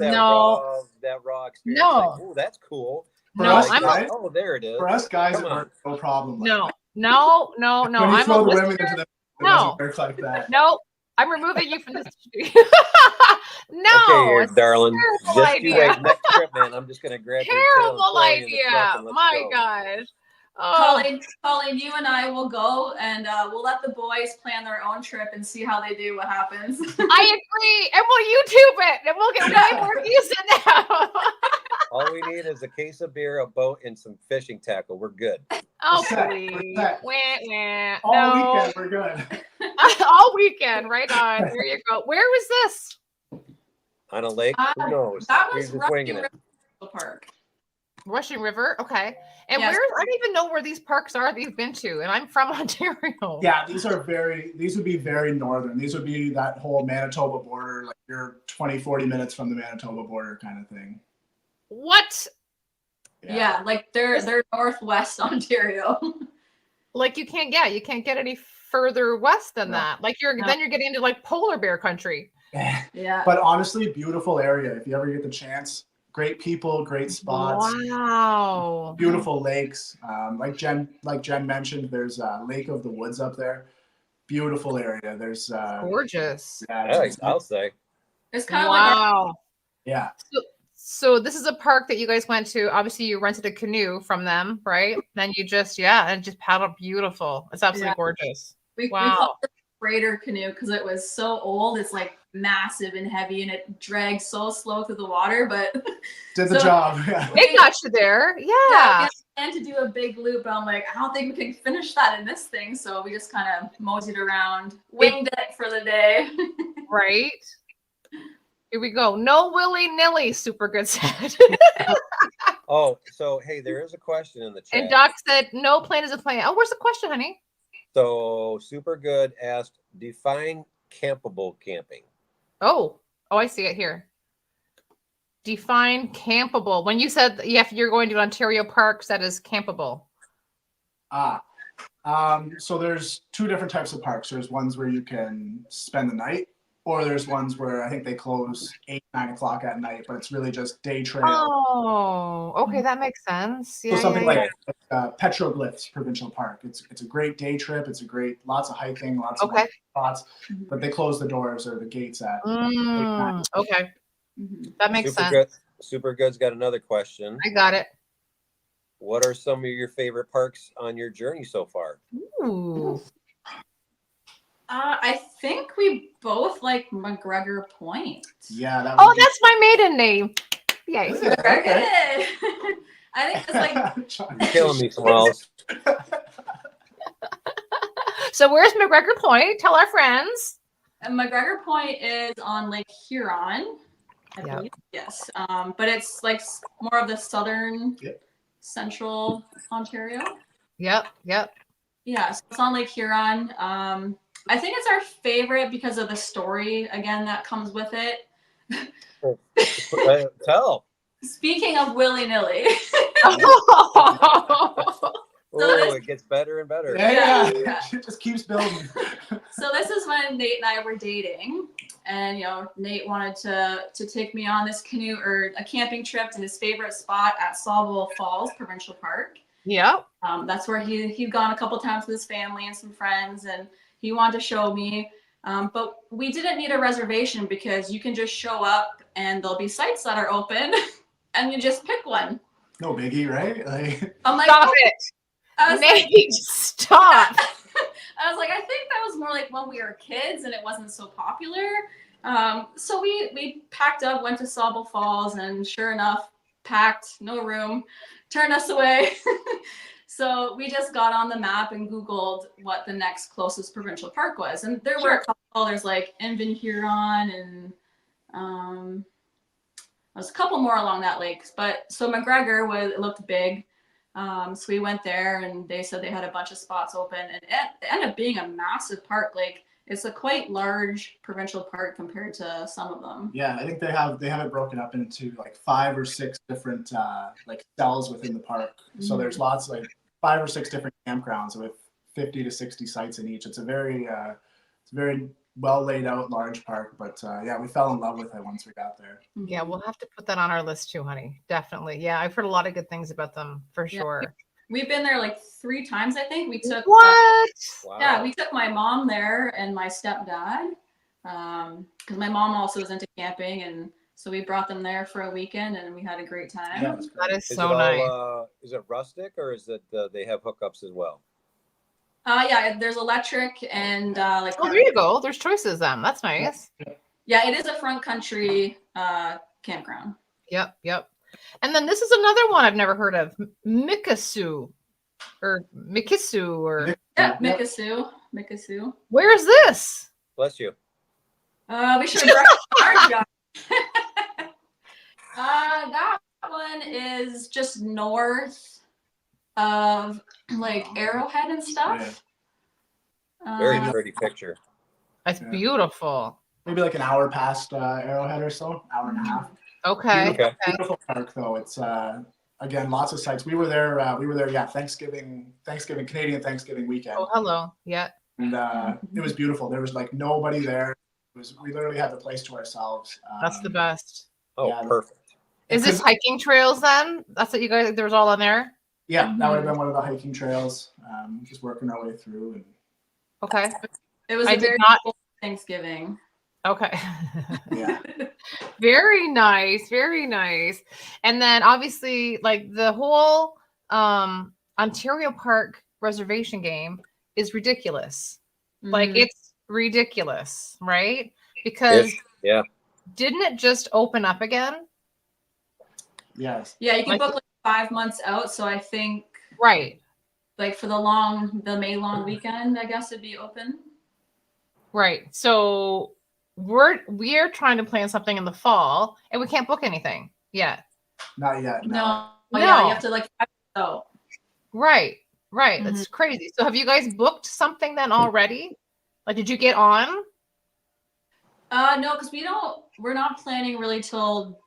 that raw experience. No. Like, oh, that's cool. Oh, there it is. For us guys, it works no problem. No. When you throw the women into the it doesn't work like that. No, I'm removing you from this. No. Okay, here, darling. Just idea. you wait. Next trip, man. I'm just gonna grab your tail and terrible throw you in the idea. truck and let's My go. gosh. Oh, Colleen, you and I will go and we'll let the boys plan their own trip and see how they do. What happens? I agree, and we'll YouTube it, and we'll get way more views than that. All we need is a case of beer, a boat, and some fishing tackle. We're good. Oh, We're set. please. We're set. Wah, wah. All No. weekend, we're good. All weekend, right on. There you go. Where was this? On a lake? Who knows? That We're was just winging it. Park. Russian River. Okay. And Yes. I don't even know where these parks are that you've been to. And I'm from Ontario. Yeah, these would be very northern. These would be that whole Manitoba border, like you're 20, 40 minutes from the Manitoba border kind of thing. What? Yeah, like they're northwest Ontario. Like you can't get any further west than No. that. Like then you're getting into like polar bear country. Yeah. But honestly, beautiful area. If you ever get the chance, great people, great spots. Wow. Beautiful lakes. Like Jen mentioned, there's Lake of the Woods up there. Beautiful area. There's Gorgeous. Yeah, I'll say. It's kind of like Wow. yeah. So this is a park that you guys went to. Obviously, you rented a canoe from them, right? Then you just paddled. Beautiful. It's absolutely gorgeous. we Wow. called it a freighter canoe because it was so old. It's like massive and heavy, and it drags so slow through the water. But Did the job. Yeah. It got you there. Yeah. I planned to do a big loop, but I'm like, I don't think we can finish that in this thing. So we just kind of moseyed around, winged it for the day. Right. Here we go. No willy-nilly, Super Good said. Oh, so hey, there is a question in the chat. And Doc said, no plan is a plan. Oh, where's the question, honey? So Super Good asked, define campable camping. Oh, I see it here. Define campable. When you said if you're going to Ontario Parks, that is campable. So there's two different types of parks. There's ones where you can spend the night, or there's ones where I think they close 8, 9 o'clock at night, but it's really just day trail. Oh, okay, that makes sense. Yeah, So something yeah. like Petroglyphs Provincial Park. It's a great day trip. It's lots of hiking, lots of spots, but they close the doors or the gates at 8, 9. Okay, that makes sense. Good. Super Good's got another question. I got it. What are some of your favorite parks on your journey so far? Ooh. I think we both like McGregor Point. Yeah. That's my maiden name. Yay. Okay. I think it's like You're killing me, Smalls. So where's McGregor Point? Tell our friends. McGregor Point is on Lake Huron, I believe. Yes. But it's like more of the southern, central Ontario. Yep. Yeah, so it's on Lake Huron. I think it's our favorite because of the story again that comes with it. Tell. Speaking of willy-nilly. It gets better and better. Yeah. It just keeps building. So this is when Nate and I were dating, and Nate wanted to take me on this canoe or a camping trip to his favorite spot at Sawbull Falls Provincial Park. Yeah. That's where he'd gone a couple times with his family and some friends, and he wanted to show me. But we didn't need a reservation because you can just show up and there'll be sites that are open and you just pick one. No biggie, right? I'm like, stop it. Nate, stop. I was like, I think that was more like when we were kids and it wasn't so popular. So we packed up, went to Sawbull Falls, and sure enough, packed, no room, turned us away. So we just got on the map and Googled what the next closest provincial park was. And there were a couple, there's like Inven Huron and there's a couple more along that lake. But so McGregor it looked big. So we went there and they said they had a bunch of spots open, and it ended up being a massive park. Like it's a quite large provincial park compared to some of them. Yeah, I think they have it broken up into like 5 or 6 different like cells within the park. So there's lots, like 5 or 6 different campgrounds with 50 to 60 sites in each. It's a very well laid out large park, but we fell in love with it once we got there. Yeah, we'll have to put that on our list too, honey. Definitely. Yeah, I've heard a lot of good things about them for sure. We've been there like 3 times, I think. We took what? Wow. Yeah, we took my mom there and my stepdad, because my mom also is into camping, and So we brought them there for a weekend, and we had a great time. Yeah, That is Is so it all, nice. is it rustic or is it they have hookups as well? Yeah, there's electric and like. Oh, there you go. There's choices then. That's nice. Yeah, it is a front country campground. Yep, yep. And then this is another one I've never heard of, Mikisu, or Mikisu, or Yeah, Mikisu. where is this? Bless you. We should have brought our that one is just north of like Arrowhead and stuff. Very pretty picture. That's beautiful. Maybe like an hour past Arrowhead or so, hour and a half. Okay. Okay. Beautiful park though. It's again lots of sites. We were there. Yeah, Thanksgiving, Canadian Thanksgiving weekend. Oh, hello. Yeah. And it was beautiful. There was like nobody there. We literally had the place to ourselves. That's the best. Oh, Yeah. perfect. Is this hiking trails then? That's what you guys, there was all on there? Yeah, that would have been one of the hiking trails. Just working our way through. And Okay. It was I a did very not- cool Thanksgiving. Okay. yeah, Very nice. Very nice. And then obviously like the whole Ontario Park reservation game is ridiculous. Like Mhm. it's ridiculous, right? Because Yeah. didn't it just open up again? yes. Yeah, you can Like- book like 5 months out. So I think Right. like for the May long weekend, I guess it'd be open. Right. So we're trying to plan something in the fall and we can't book anything yet. Not yet. No. No. Yeah, you have to like 5 months out. Right. Right. That's crazy. So have you guys booked something then already? Like did you get on? No, because we're not planning really till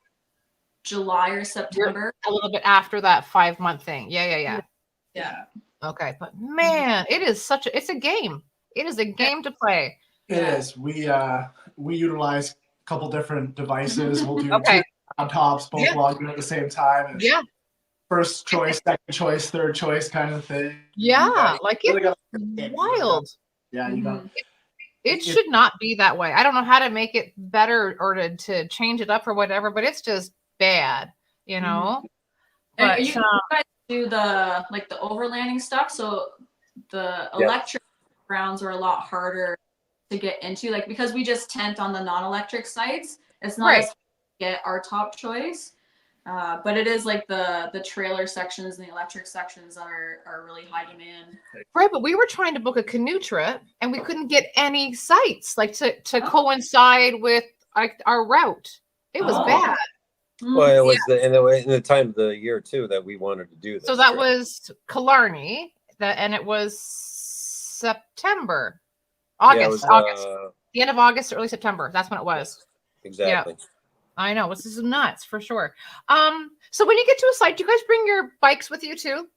July or September. A little bit after that 5-month thing. Yeah. Yeah. Okay. But man, it is it's a game. It is a game to play. It is. We utilize a couple different devices. We'll do Okay. 2 laptops, both logging at the same time. And Yeah. First choice, second choice, third choice kind of thing. Yeah. Like Really it's gotta- wild. Yeah, you got. It should not be that way. I don't know how to make it better or to change it up or whatever, but it's just bad, you know? And But you guys do the like the overlanding stuff. So the electric grounds are a lot harder to get into, like because we just tent on the non-electric sites. It's not as hard to get our top choice. But it is like the trailer sections and the electric sections are really high demand. right, but we were trying to book a canoe trip and we couldn't get any sites like to coincide with our route. It was bad. Well, it was in the time of the year too that we wanted to do this. So that trip. was Killarney, and it was September, August, Yeah, it was, August, the end of August, early September. That's when it was. Exactly. I know. This is nuts for sure. So when you get to a site, do you guys bring your bikes with you too?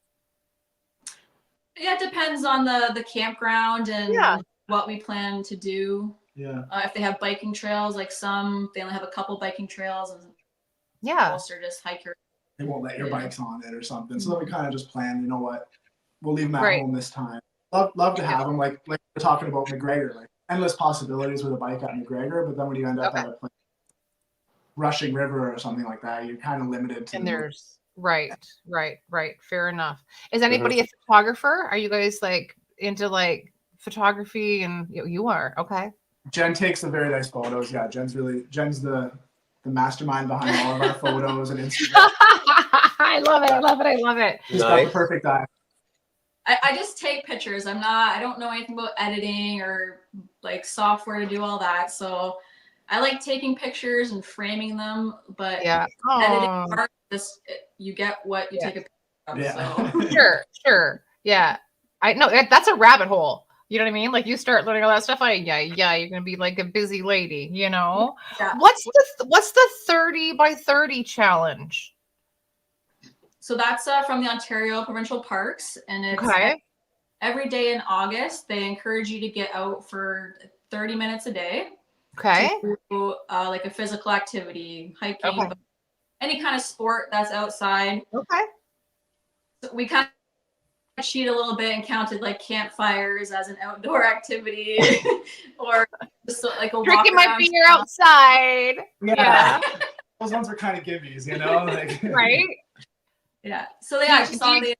Yeah, it depends on the campground and what we plan to do. Yeah. If they have biking trails, like some, they only have a couple biking trails, and most are just hiker. They won't let your bikes on it or something. So then we kind of just plan, you know what, we'll leave them at home this time. Love to have them, like we're talking about McGregor, like endless possibilities with a bike at McGregor, but then when you end up at a place, Rushing River or something like that, you're kind of limited to. And there's right. Fair enough. Is anybody a photographer? Are you guys like into like photography? And you are okay. Jen takes the very nice photos. Yeah, Jen's the mastermind behind all of our photos and Instagram. I love it. She's got the perfect eye. I just take pictures. I don't know anything about editing or like software to do all that. So I like taking pictures and framing them, but editing part, you get what you take a picture of. Yeah. So. Sure. Yeah. I know that's a rabbit hole. You know what I mean? Like you start learning all that stuff. You're gonna be like a busy lady, you know? Yeah. What's the 30 by 30 challenge? So that's from the Ontario Provincial Parks, and it's every day in August. They encourage you to get out for 30 minutes a day. Okay. To do, like a physical activity, hiking, any kind of sport that's outside. Okay. So we kind of cheat a little bit and counted like campfires as an outdoor activity, or just like a drinking my beer outside. Yeah. those ones are kind of gimmies, you know, like Right? Yeah. So they actually saw they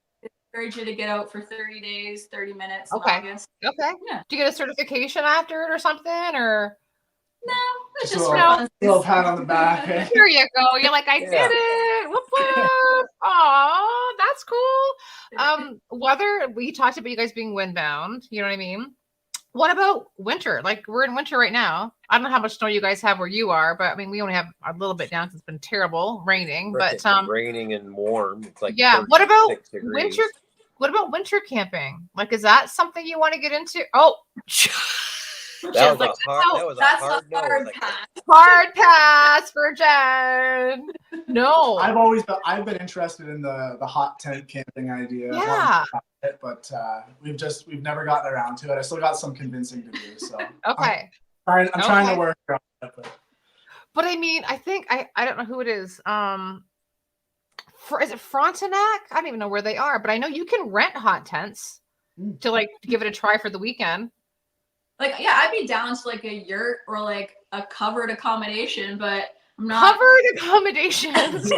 encourage you to get out for 30 days, 30 minutes in August. Okay. Yeah. Do you get a certification after it or something, or? No, it's just just a for fun. little pat on the back. Here you go. You're like, I did it. Whoop whoop. Oh, that's cool. Weather, we talked about you guys being windbound. You know what I mean? What about winter? Like, we're in winter right now. I don't know how much snow you guys have where you are, but I mean, we only have a little bit down because it's been terrible raining. But raining and warm. It's like yeah. What about 36 degrees. winter? What about winter camping? Like, is that something you want to get into? Oh, that was a hard no. pass. Hard pass for Jen. No, I've been interested in the hot tent camping idea. Yeah. But we've never gotten around to it. I still got some convincing to do. So okay. I'm trying to work on it. But I mean, I think I don't know who it is. Is it Frontenac? I don't even know where they are, but I know you can rent hot tents to like give it a try for the weekend. Like, yeah, I'd be down to like a yurt or like a covered accommodation, but I'm not covered accommodations.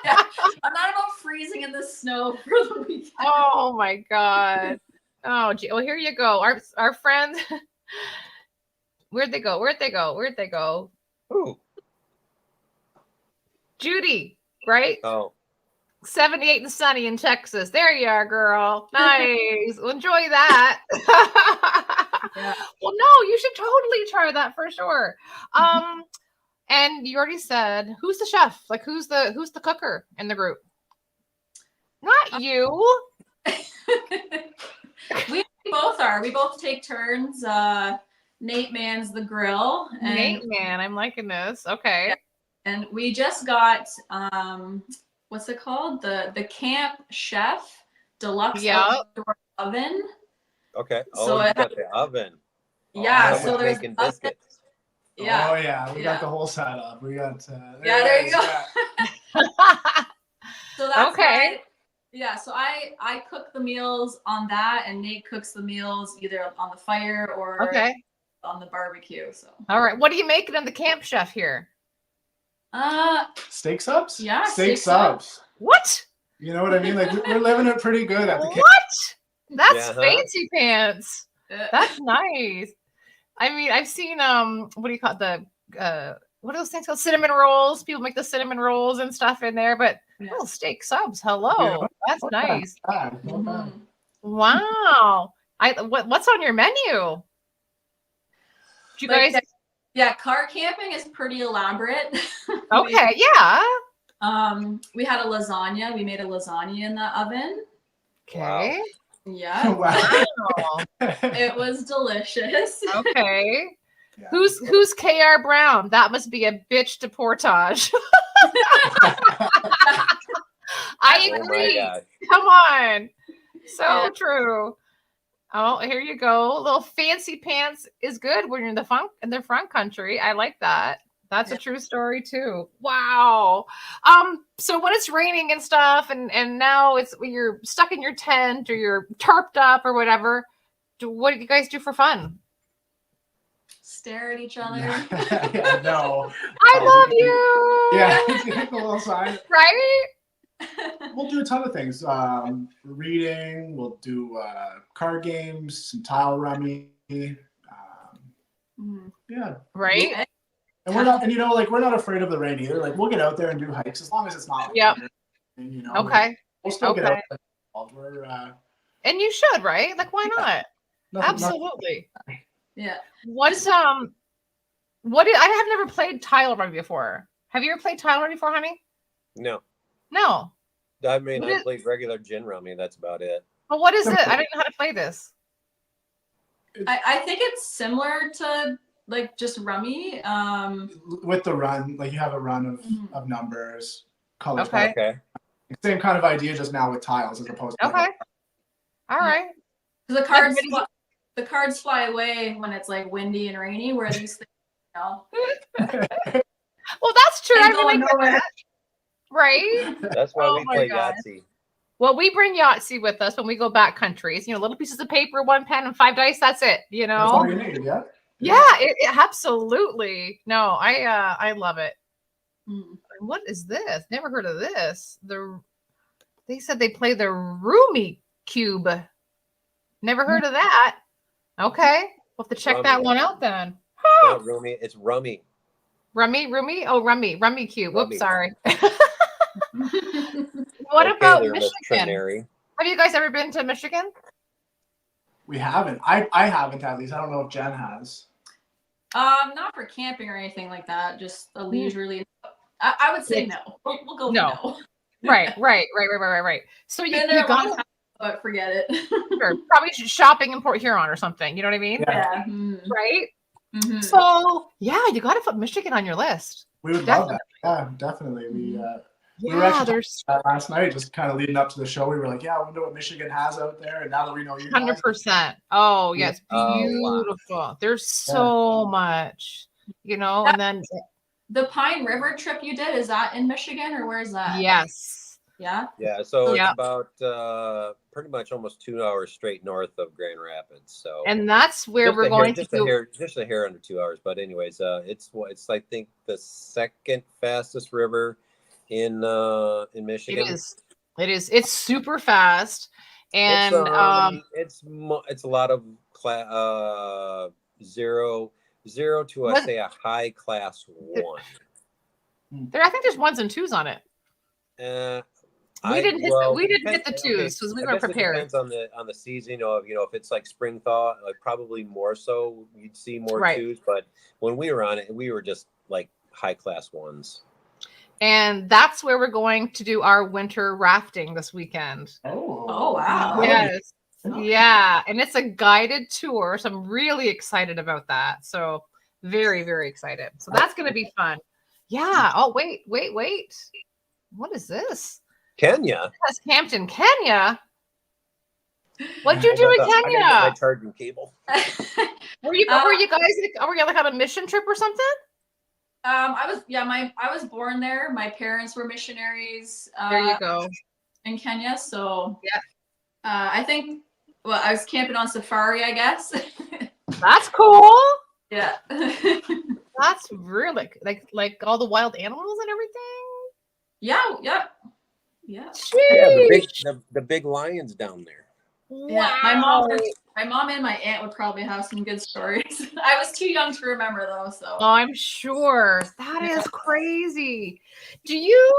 Yeah, I'm not about freezing in the snow for the weekend. Oh my god. Oh, well, here you go. Our friends. Where'd they go? Ooh. Judy, right? Oh. 78 and sunny in Texas. There you are, girl. Nice. Well, enjoy that. Yeah. Well, no, you should totally try that for sure. And you already said, who's the chef? Like, who's the cooker in the group? Not you. We both are. We both take turns. Nate mans the grill. And, Nate man, I'm liking this. Okay. Yeah. And we just got what's it called? The Camp Chef Deluxe Outdoor Oven. Okay. Oh, So you got the oven. Yeah. So there's making biscuits. Yeah. Oh yeah, we got the whole setup. We got. There you go. So that's okay. Yeah, so I cook the meals on that, and Nate cooks the meals either on the fire or on the barbecue. So. All right, what are you making on the Camp Chef here? Steak subs. Yeah, steak subs. What? You know what I mean? Like we're living it pretty good at the camp. What? That's fancy pants. That's nice. I mean, I've seen what do you call it? The what are those things called? Cinnamon rolls. People make the cinnamon rolls and stuff in there, but little steak subs. Hello, that's nice. Mm-hmm. Wow. What's on your menu? Do you guys? Yeah, car camping is pretty elaborate. Okay, yeah. We had a lasagna. We made a lasagna in the oven. Okay. Wow. Yeah. Wow. It was delicious. Okay. Yeah. Who's KR Brown? That must be a bitch to portage. I agree. Oh Come on. So true. Oh, here you go. A little fancy pants is good when you're in the front country. I like that. That's a true story too. Wow. So when it's raining and stuff, and now it's when you're stuck in your tent or you're tarped up or whatever, what do you guys do for fun? Stare at each other. Yeah, no. I love you. Yeah, a little sign. Right? We'll do a ton of things. Reading. We'll do card games, some tile rummy. Yeah. Right. And we're not, and we're not afraid of the rain either. Like we'll get out there and do hikes as long as it's not. Yep. You know. Okay. We'll still get out there. We're, and you should, right? Like, why not? Absolutely. Yeah. What's I have never played tile rummy before. Have you ever played tile rummy before, honey? No. No. I mean, I played regular gin rummy. That's about it. Well, what is it? I don't know how to play this. I think it's similar to like just rummy. With the run, like you have a run of numbers, colors. Okay. Same kind of idea, just now with tiles as opposed to. Okay. All right. The cards fly away when it's like windy and rainy, where these things, Well, that's true. I mean, that. Right? That's why we play Yahtzee. Well, we bring Yahtzee with us when we go back countries. Little pieces of paper, 1 pen, and 5 dice. That's it. That's all you need, Yeah, it absolutely. No, I love it. What is this? Never heard of this. They said they play the Rumi Cube. Never heard of that. Okay. We'll have to check that one out then. Not Rumi, it's Rummy. Rummy? Oh, Rummy Cube. Rummy. Whoops, sorry. What about Michigan? Have you guys ever been to Michigan? We haven't. I haven't, at least. I don't know if Jen has. Not for camping or anything like that. Just a leisurely. I would say no. We'll go no. Right. So you got, but forget it. Sure, probably shopping in Port Huron or something. You know what I mean? Yeah. Right. Mm-hmm. So yeah, you got to put Michigan on your list. We would love that. Yeah, definitely. We were actually last night, just kind of leading up to the show. We were like, "Yeah, I wonder what Michigan has out there." And now that we know you, 100%. Oh, yes, beautiful. Wow. There's so much, and then the Pine River trip you did, is that in Michigan or where is that? Yes. Yeah. Yeah. So it's about pretty much almost 2 hours straight north of Grand Rapids. So, and that's where we're going to do just a hair under 2 hours. But anyways, it's I think the second fastest river in Michigan. It is. It's super fast, and it's a lot of zero to I say a high class 1. I think there's 1s and 2s on it. We didn't hit the 2s because we weren't prepared. It depends on the season. If it's like spring thaw, like probably more so you'd see more 2s. But when we were on it, we were just like high class 1s. And that's where we're going to do our winter rafting this weekend. Oh wow. Yes. Yeah. And it's a guided tour. So I'm really excited about that. So very, very excited. So that's going to be fun. Yeah. Oh, wait. What is this? Kenya. That's Hampton, Kenya. What'd you do in Kenya? I my charging cable. Were you like on a mission trip or something? I was born there. My parents were missionaries. There you go. In Kenya, so yeah. I think I was camping on safari, I guess. That's cool. Yeah. That's really like all the wild animals and everything. Yeah. The big lions down there. Yeah, wow. my mom and my aunt would probably have some good stories. I was too young to remember though, so. Oh, I'm sure. That is crazy. Do you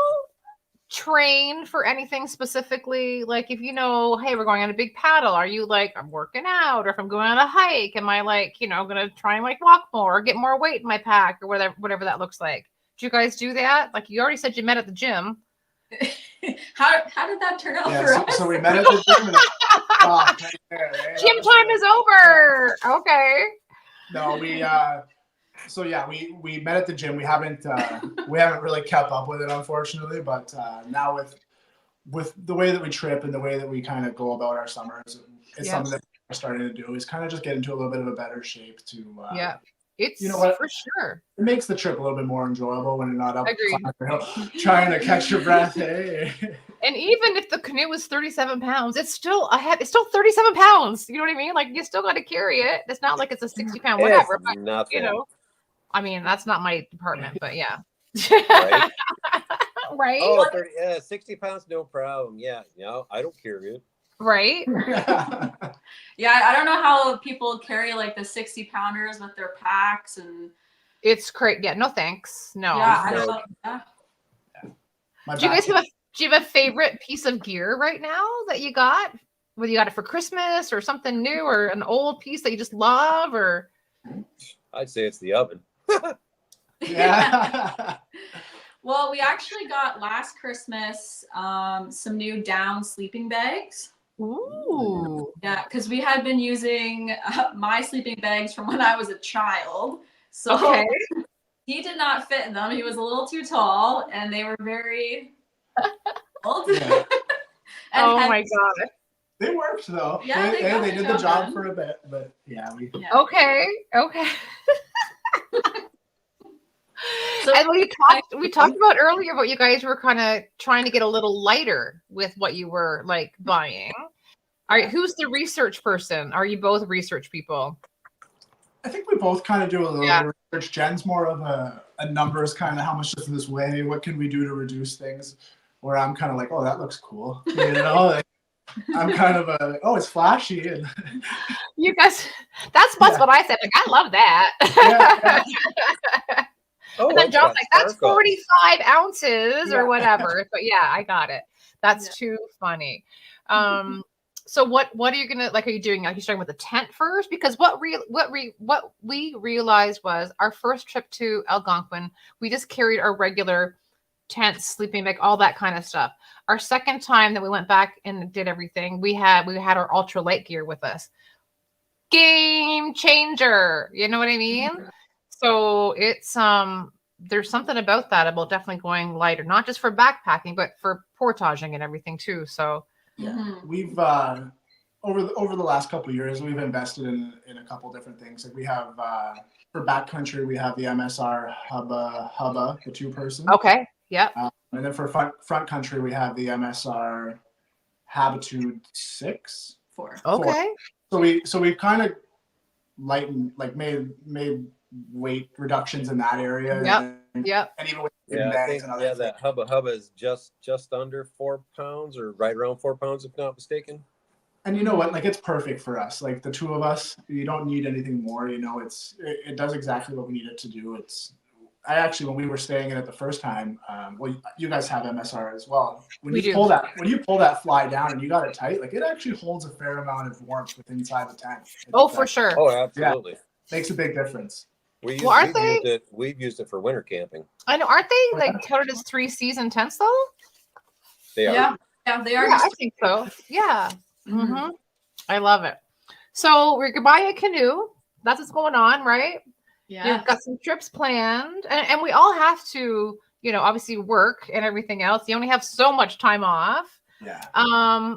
train for anything specifically? Like if hey, we're going on a big paddle, are you like, I'm working out? Or if I'm going on a hike, am I like, gonna try and like walk more or get more weight in my pack or whatever that looks like? Do you guys do that? Like you already said you met at the gym. How did that turn out for us? So we met at the gym. Gym time is over. Okay. No, we met at the gym. We haven't really kept up with it, unfortunately. But now with the way that we trip and the way that we kind of go about our summers, it's something that we're starting to do. Is kind of just get into a little bit of a better shape to. It's for sure. It makes the trip a little bit more enjoyable when you're not up trying to catch your breath. Hey. And even if the canoe was 37 pounds, it's still 37 pounds. You know what I mean? Like you still got to carry it. It's not like it's a 60-pound whatever. But, nothing. I mean, that's not my department, but yeah. Right? Right? Oh, 60 pounds, no problem. Yeah, I don't carry it. Right? Yeah, I don't know how people carry like the 60-pounders with their packs and. It's crazy. Yeah, no thanks. No. Yeah, I don't know. Yeah. Do you have a favorite piece of gear right now that you got? Whether you got it for Christmas or something new or an old piece that you just love or? I'd say it's the oven. Yeah. Well, we actually got last Christmas some new down sleeping bags. Ooh. Yeah, because we had been using my sleeping bags from when I was a child. So he did not fit in them. He was a little too tall, and they were very old. Yeah. Oh my god. They worked though. Yeah, they did the job for a bit, but Okay. So, and we talked about earlier about you guys were kind of trying to get a little lighter with what you were like buying. All right, who's the research person? Are you both research people? I think we both kind of do a little Yeah. bit of research. Jen's more of a numbers kind of, how much does this weigh? What can we do to reduce things? Where I'm kind of like, oh, that looks cool. You know, like, I'm kind of oh, it's flashy. And You guys, that's what I said. Like, I love that. yeah. Oh, And then it's John's got like, that's sparkles. 45 ounces or Yeah. whatever. But yeah, I got it. That's Yeah. too funny. So what are you gonna like? Are you doing? Are you starting with the tent first? Because what we realized was our first trip to Algonquin, we just carried our regular tents, sleeping bag, all that kind of stuff. Our second time that we went back and did everything, we had our ultralight gear with us. Game changer, you know what I mean? So it's there's something about that, about definitely going lighter, not just for backpacking, but for portaging and everything too. So Yeah, we've over the last couple of years, we've invested in a couple different things. Like we have for backcountry, we have the MSR Hubba, the 2-person. okay, yep. And then for front country, we have the MSR Habitude 6. 4. Okay. So we kind of lightened, like made weight reductions in that area. Yep. And even with Yeah, I bags think and other that Hubba is just under 4 pounds, or right around 4 pounds, if not mistaken. And you know what? Like, it's perfect for us. Like, the two of us, you don't need anything more. You know, it does exactly what we need it to do. I actually, when we were staying in it the first time, well, you guys have MSR as well. When you pull that fly down and you got it tight, like, it actually holds a fair amount of warmth within inside the tent. For sure. Oh, absolutely. Yeah, makes a big difference. We've used it for winter camping. I know. Aren't they like touted as 3-season tents though? They are. Yeah, they are. Yeah, I think so. Yeah. Mm-hmm. I love it. So we're gonna buy a canoe. That's what's going on, right? Yeah. You've got some trips planned, and we all have to, obviously work and everything else. You only have so much time off. Yeah.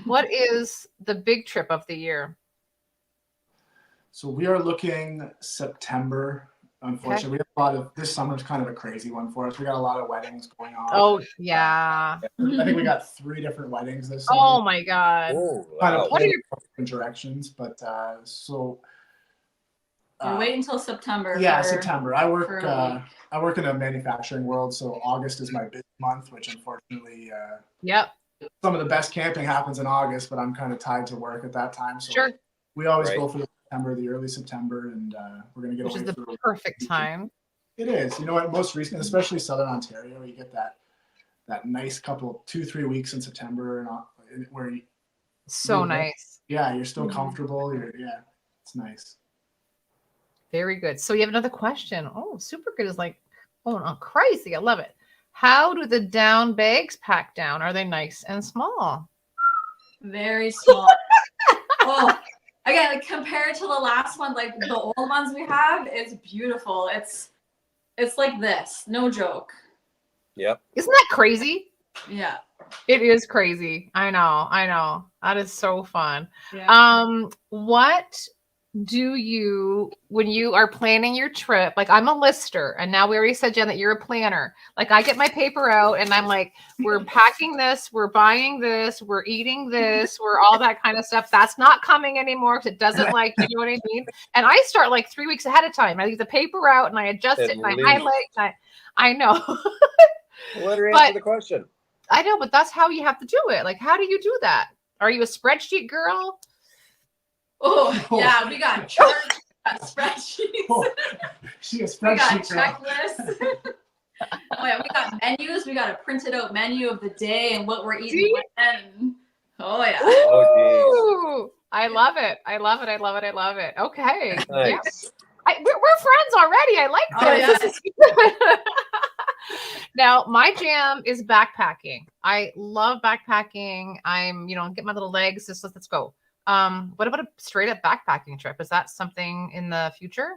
What is the big trip of the year? So we are looking September. Unfortunately, we have a lot of, this summer's kind of a crazy one for us. We got a lot of weddings going on. Oh yeah. I think we got 3 different weddings this summer. Oh my God. Oh, Kind wow. of What are your different directions, but so We're waiting until September. Yeah, September. I work in a manufacturing world, so August is my busy month, which unfortunately, Yep. some of the best camping happens in August, but I'm kind of tied to work at that time. So Sure. we always go for the early September, and we're going to get Which is away the perfect time. It is. You know what? Most recently, especially Southern Ontario, you get that nice couple 2-3 weeks in September, and where Nice. Yeah, you're still comfortable. It's nice. Very good. So you have another question. Oh, super good is like, oh, crazy. I love it. How do the down bags pack down? Are they nice and small? Very small. Oh, again, like, compared to the last one, like the old ones we have, it's beautiful. It's like this, no joke. Yep. Isn't that crazy? Yeah. It is crazy. I know. That is so fun. Yeah. What do you, when you are planning your trip, like I'm a lister, and now we already said, Jen, that you're a planner. Like I get my paper out and I'm like, we're packing this, we're buying this, we're eating this, we're all that kind of stuff. That's not coming anymore because it doesn't like, you know what I mean? And I start like 3 weeks ahead of time. I leave the paper out and I adjust it and I highlight. I know. Let her answer the question. I know, but that's how you have to do it. Like, how do you do that? Are you a spreadsheet girl? Oh, yeah, we got charts, we got spreadsheets. She a spreadsheet. We got checklists. Oh yeah, we got menus. We got a printed out menu of the day and what we're eating when. Oh yeah. Oh, I love it. I love it. Okay. Nice. Yeah. We're friends already. I like this. Yeah. Now, my jam is backpacking. I love backpacking. I'm, get my little legs. Let's go. What about a straight up backpacking trip? Is that something in the future?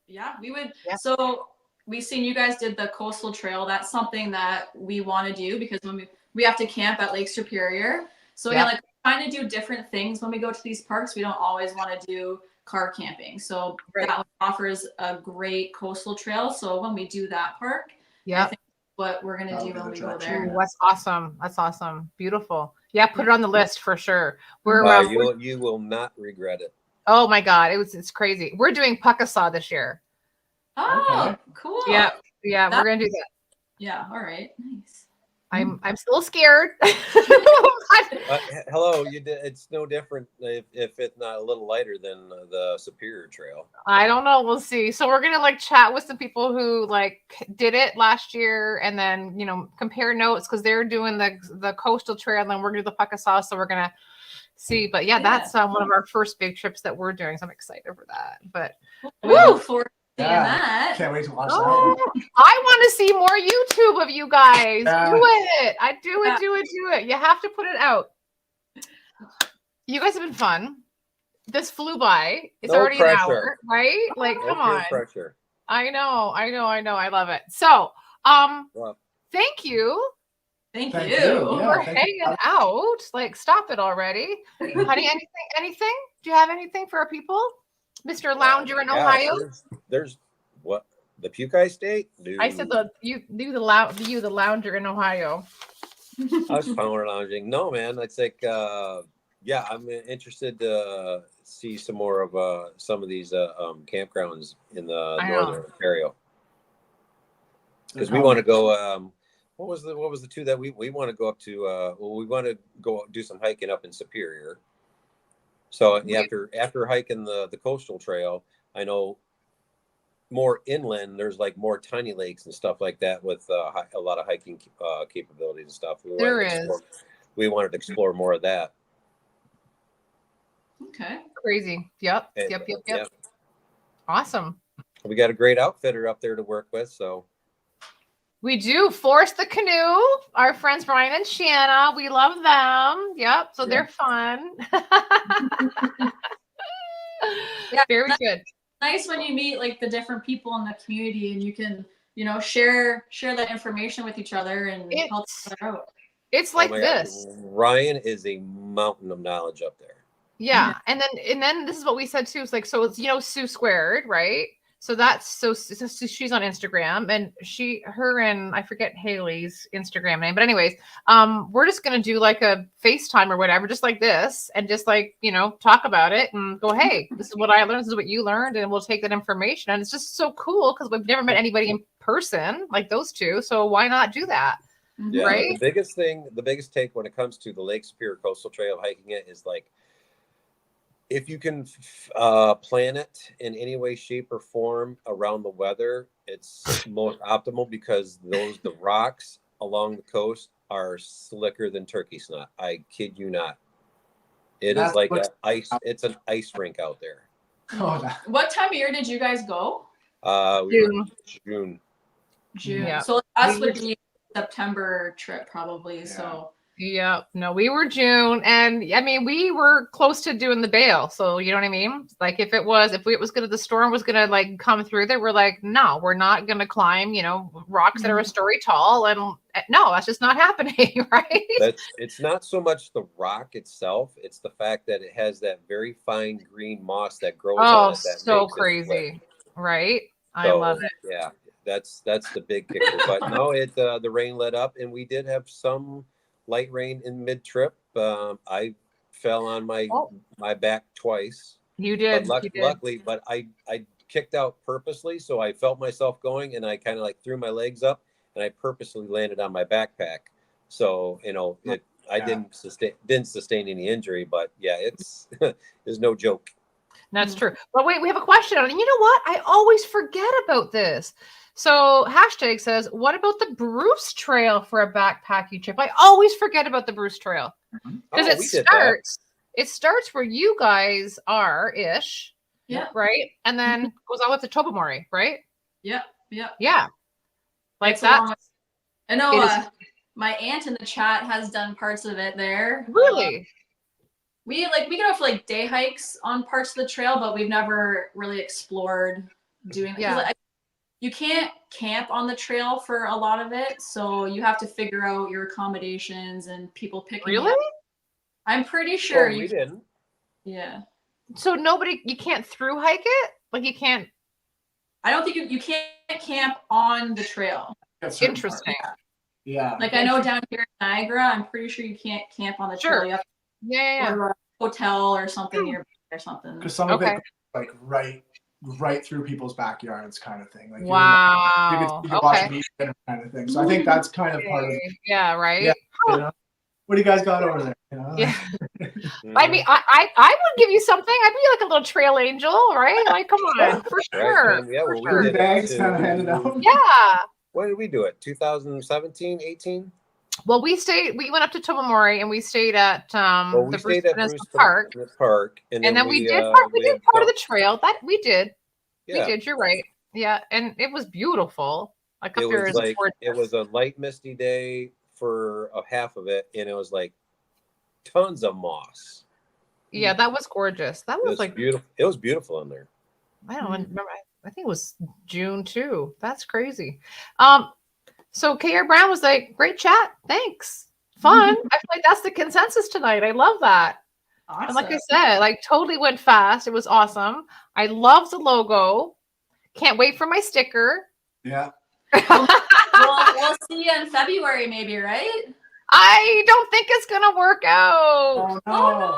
Yeah, we would. Yeah. So we've seen you guys did the coastal trail. That's something that we want to do because when we have to camp at Lake Superior. So again, like trying to do different things when we go to these parks. We don't always want to do car camping. So that offers a great coastal trail. So when we do that park, I think what we're gonna do when we go there. That's awesome. That's awesome. Beautiful. Yeah, put it on the list for sure. You will not regret it. Oh my God, it's crazy. We're doing Puckasaw this year. Oh, Okay. cool. Yeah, we're That- gonna do that. Yeah. All right. Nice. I'm still scared. Hello, you did. It's no different if it's not a little lighter than the Superior Trail. I don't know. We'll see. So we're gonna like chat with some people who like did it last year, and then compare notes because they're doing the coastal trail, and then we're gonna do the Puckasaw. So we're gonna see. But yeah, that's one of our first big trips that we're doing. So I'm excited for that. But Woo, for seeing Yeah. that. Can't wait to watch oh, that. I want to see more YouTube of you guys. Yeah. Do it. Do Yeah. it. You have to put it out. You guys have been fun. This flew by. It's No already pressure. an hour, right? Like, No come peer on. pressure. I know. I love it. So, Well, thank you Thank Thank you. you. Yeah. for hanging out. Like, stop it already. Honey, anything? Do you have anything for our people? Mr. Lounger in yeah, Ohio? There's what? The Puke State? I said the lounger in Ohio. I was power lounging. No, man. It's like, yeah, I'm interested to see some more of some of these campgrounds in the I northern know. Ontario because we want to go. What was the two that we want to go up to? Well, we want to go do some hiking up in Superior. So after hiking the coastal trail, I know more inland. There's like more tiny lakes and stuff like that with a lot of hiking capabilities and stuff. We wanted to explore more of that. Okay. Crazy. Yep. Awesome. We got a great outfitter up there to work with, so We do. Force the Canoe. Our friends Brian and Shanna. We love them. Yep. So they're fun. Yeah, Very good. Nice when you meet like the different people in the community and you can, share that information with each other and help each other out. It's like this. God. Ryan is a mountain of knowledge up there. Yeah. And then this is what we said too. It's like, so it's, Sue Squared, right? So so she's on Instagram and her and I forget Haley's Instagram name, but anyways, we're just going to do like a FaceTime or whatever, just like this and just like, talk about it and go, hey, this is what I learned. This is what you learned. And we'll take that information. And it's just so cool because we've never met anybody in person like those two. So why not do that? Yeah. Right. The biggest take when it comes to the Lake Superior Coastal Trail hiking it is like, if you can plan it in any way, shape, or form around the weather, it's most optimal because the rocks along the coast are slicker than turkey snot. I kid you not. It is like it's an ice rink out there. What time of year did you guys go? June. Yeah. So that would be September trip probably. Yeah. So. Yeah, no, we were June, and I mean, we were close to doing the bail. So you know what I mean? Like if the storm was gonna like come through there, we're like, no, we're not gonna climb, rocks that are a story tall, and no, that's just not happening, right? It's not so much the rock itself; it's the fact that it has that very fine green moss that grows on it. That so makes crazy, right? I love it. Yeah, that's the big kicker. But no, the rain let up, and we did have some light rain in mid-trip. I fell on my back twice. You did. Luckily, but I kicked out purposely, so I felt myself going, and I kind of like threw my legs up, and I purposely landed on my backpack. So I didn't sustain any injury, but yeah, it's no joke. That's true. But wait, we have a question. And you know what? I always forget about this. So hashtag says, what about the Bruce Trail for a backpacking trip? I always forget about the Bruce Trail because it starts where you guys are ish. Yeah. Right. And then goes on with the Tobamori, right? Yeah. Yeah. Yeah. Like that. I know my aunt in the chat has done parts of it there. Really? We go for like day hikes on parts of the trail, but we've never really explored doing it. Yeah. You can't camp on the trail for a lot of it, so you have to figure out your accommodations and people picking you up. I'm pretty sure we didn't. Yeah. So you can't through hike it? Like you can't. I don't think you can't camp on the trail. Interesting. Yeah. Like I know down here in Niagara, I'm pretty sure you can't camp on the trail. You have to go to a hotel or something nearby. or something. Because some of Okay. it goes, like right through people's backyards, kind of thing. Like Wow. you could watch a meat dinner kind of thing. So I think that's kind of part of it. Yeah, right. Yeah. You know? What do you guys got over there? You know? Yeah. I mean, I would give you something. I'd be like a little trail angel, right? Like, come on, for sure. Right. Yeah, well, we sure. did it Bags kind of handed out. Yeah. When did we do it? 2017, 18? Well, we went up to Tomomori and we stayed at Well, we the Bruce stayed at Peninsula Bruce Park. Park, and then we did part of the trail. That we did. Yeah. We did, you're right. Yeah, and it was beautiful. Like It up there was is like gorgeous. it was a light misty day for a half of it, and it was like tons of moss. Yeah, that was gorgeous. That was like beautiful. It was beautiful in there. I don't remember. I think it was June too. That's crazy. So KR Brown was like, great chat. Thanks. Fun. I feel like that's the consensus tonight. I love that. Awesome. And like I said, like totally went fast. It was awesome. I love the logo. Can't wait for my sticker. Yeah. we'll see you in February, maybe, right? I don't think it's gonna work out. Oh,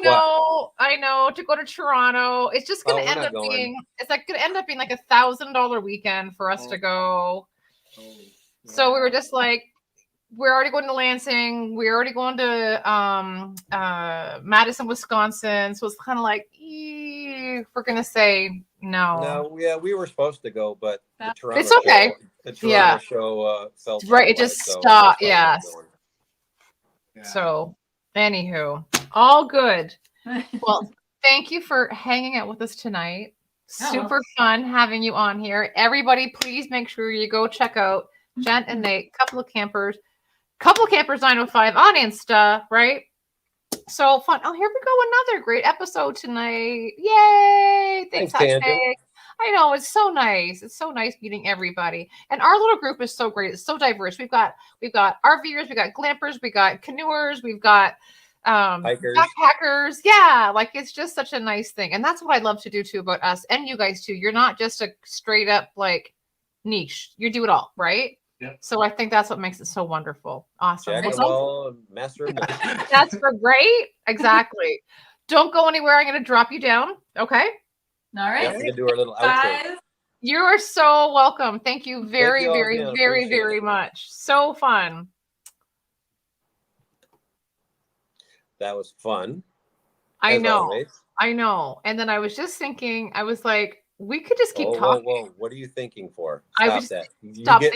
no. I know. To go to Toronto, it's just gonna we're end not up going. being. It's like gonna end up being like $1,000 weekend for us to go. So we were just like, we're already going to Lansing. We're already going to Madison, Wisconsin. So it's kind of like, we're gonna say no. No, yeah, we were supposed to go, but the Toronto It's okay. The Toronto show fell. Right, it just so stopped. that's why we're not Yes. going. Yeah. So, anywho, all good. Well, thank you for hanging out with us tonight. Super fun having you on here. Everybody, please make sure you go check out Jen and Nate, couple of campers 905 on Insta, right? So fun. Oh, here we go. Another great episode tonight. Yay. Thanks, Tangent. I know. It's so nice. It's so nice meeting everybody. And our little group is so great. It's so diverse. We've got RVers, we got glampers, we got canoers, we've got backpackers. Yeah, like it's just such a nice thing. And that's what I love to do too about us and you guys too. You're not just a straight up like niche. You do it all, right? Yeah. So I think that's what makes it so wonderful. Awesome. Jack of all, master of none. That's for great. Exactly. Don't go anywhere. I'm going to drop you down. Okay. All right. Yeah, we're gonna do our little outro. Guys. You are so welcome. Thank you very, Thank you all very, again. very, Appreciate very it. much. So fun. That was fun. I as know. always. I know. And then I was just thinking, I was like, we could just keep talking. Whoa. What are you thinking for? I Stop was that.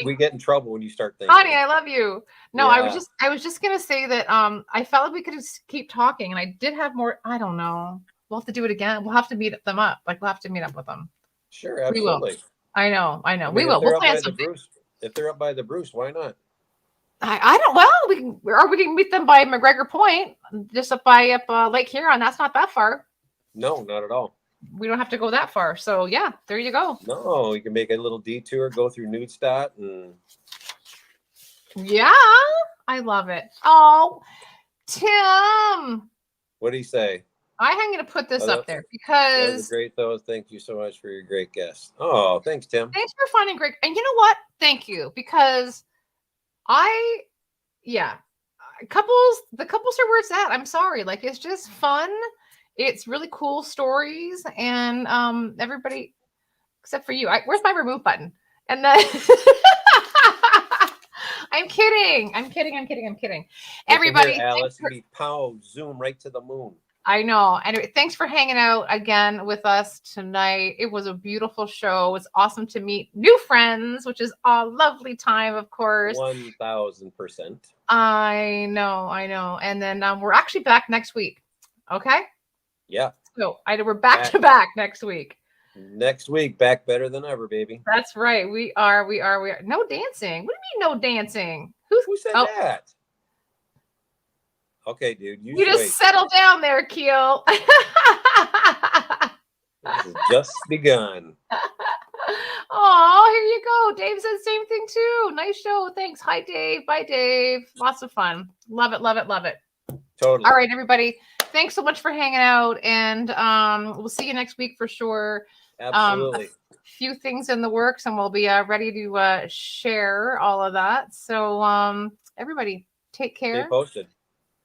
We get in trouble when you start thinking. Honey, I love you. No, Yeah. I was just gonna say that I felt like we could just keep talking, and I did have more. I don't know. We'll have to do it again. We'll have to meet them up. Like we'll have to meet up with them. Sure, absolutely. I know. I mean, We will. We'll plan something. If they're up by the Bruce, why not? I don't. Well, we can meet them by McGregor Point, just up Lake Huron. That's not that far. No, not at all. We don't have to go that far. So yeah, there you go. No, you can make a little detour, go through Newstadt, and yeah, I love it. Oh, Tim, what do you say? I'm going to put this up there That because was great, though. Thank you so much for your great guest. Oh, thanks, Tim. thanks for finding great. And you know what? Thank you, because the couples are where it's at. I'm sorry. Like, it's just fun. It's really cool stories. And everybody, except for you, where's my remove button? And then I'm kidding. Everybody, here, Alice, we zoom right to the moon. I know. Anyway, thanks for hanging out again with us tonight. It was a beautiful show. It was awesome to meet new friends, which is a lovely time, of course. 1000%. I know. And then we're actually back next week. Okay? Yeah. So we're back to back next week. Next week, back better than ever, baby. That's right. We are. No dancing. What do you mean no dancing? Who said that? Okay, dude. You just settle down there, Keel. This has just begun. Oh, here you go. Dave said the same thing too. Nice show. Thanks. Hi, Dave. Bye, Dave. Lots of fun. Love it. Totally. All right, everybody. Thanks so much for hanging out. And we'll see you next week for sure. Absolutely. A few things in the works, and we'll be ready to share all of that. So everybody, take care. Stay posted.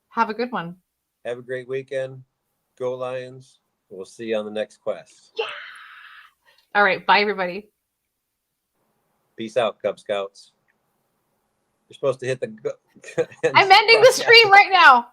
Have a good one. Have a great weekend. Go Lions. We'll see you on the next quest. Yeah. All right. Bye, everybody. Peace out, Cub Scouts. You're supposed to hit the. I'm ending the stream right now.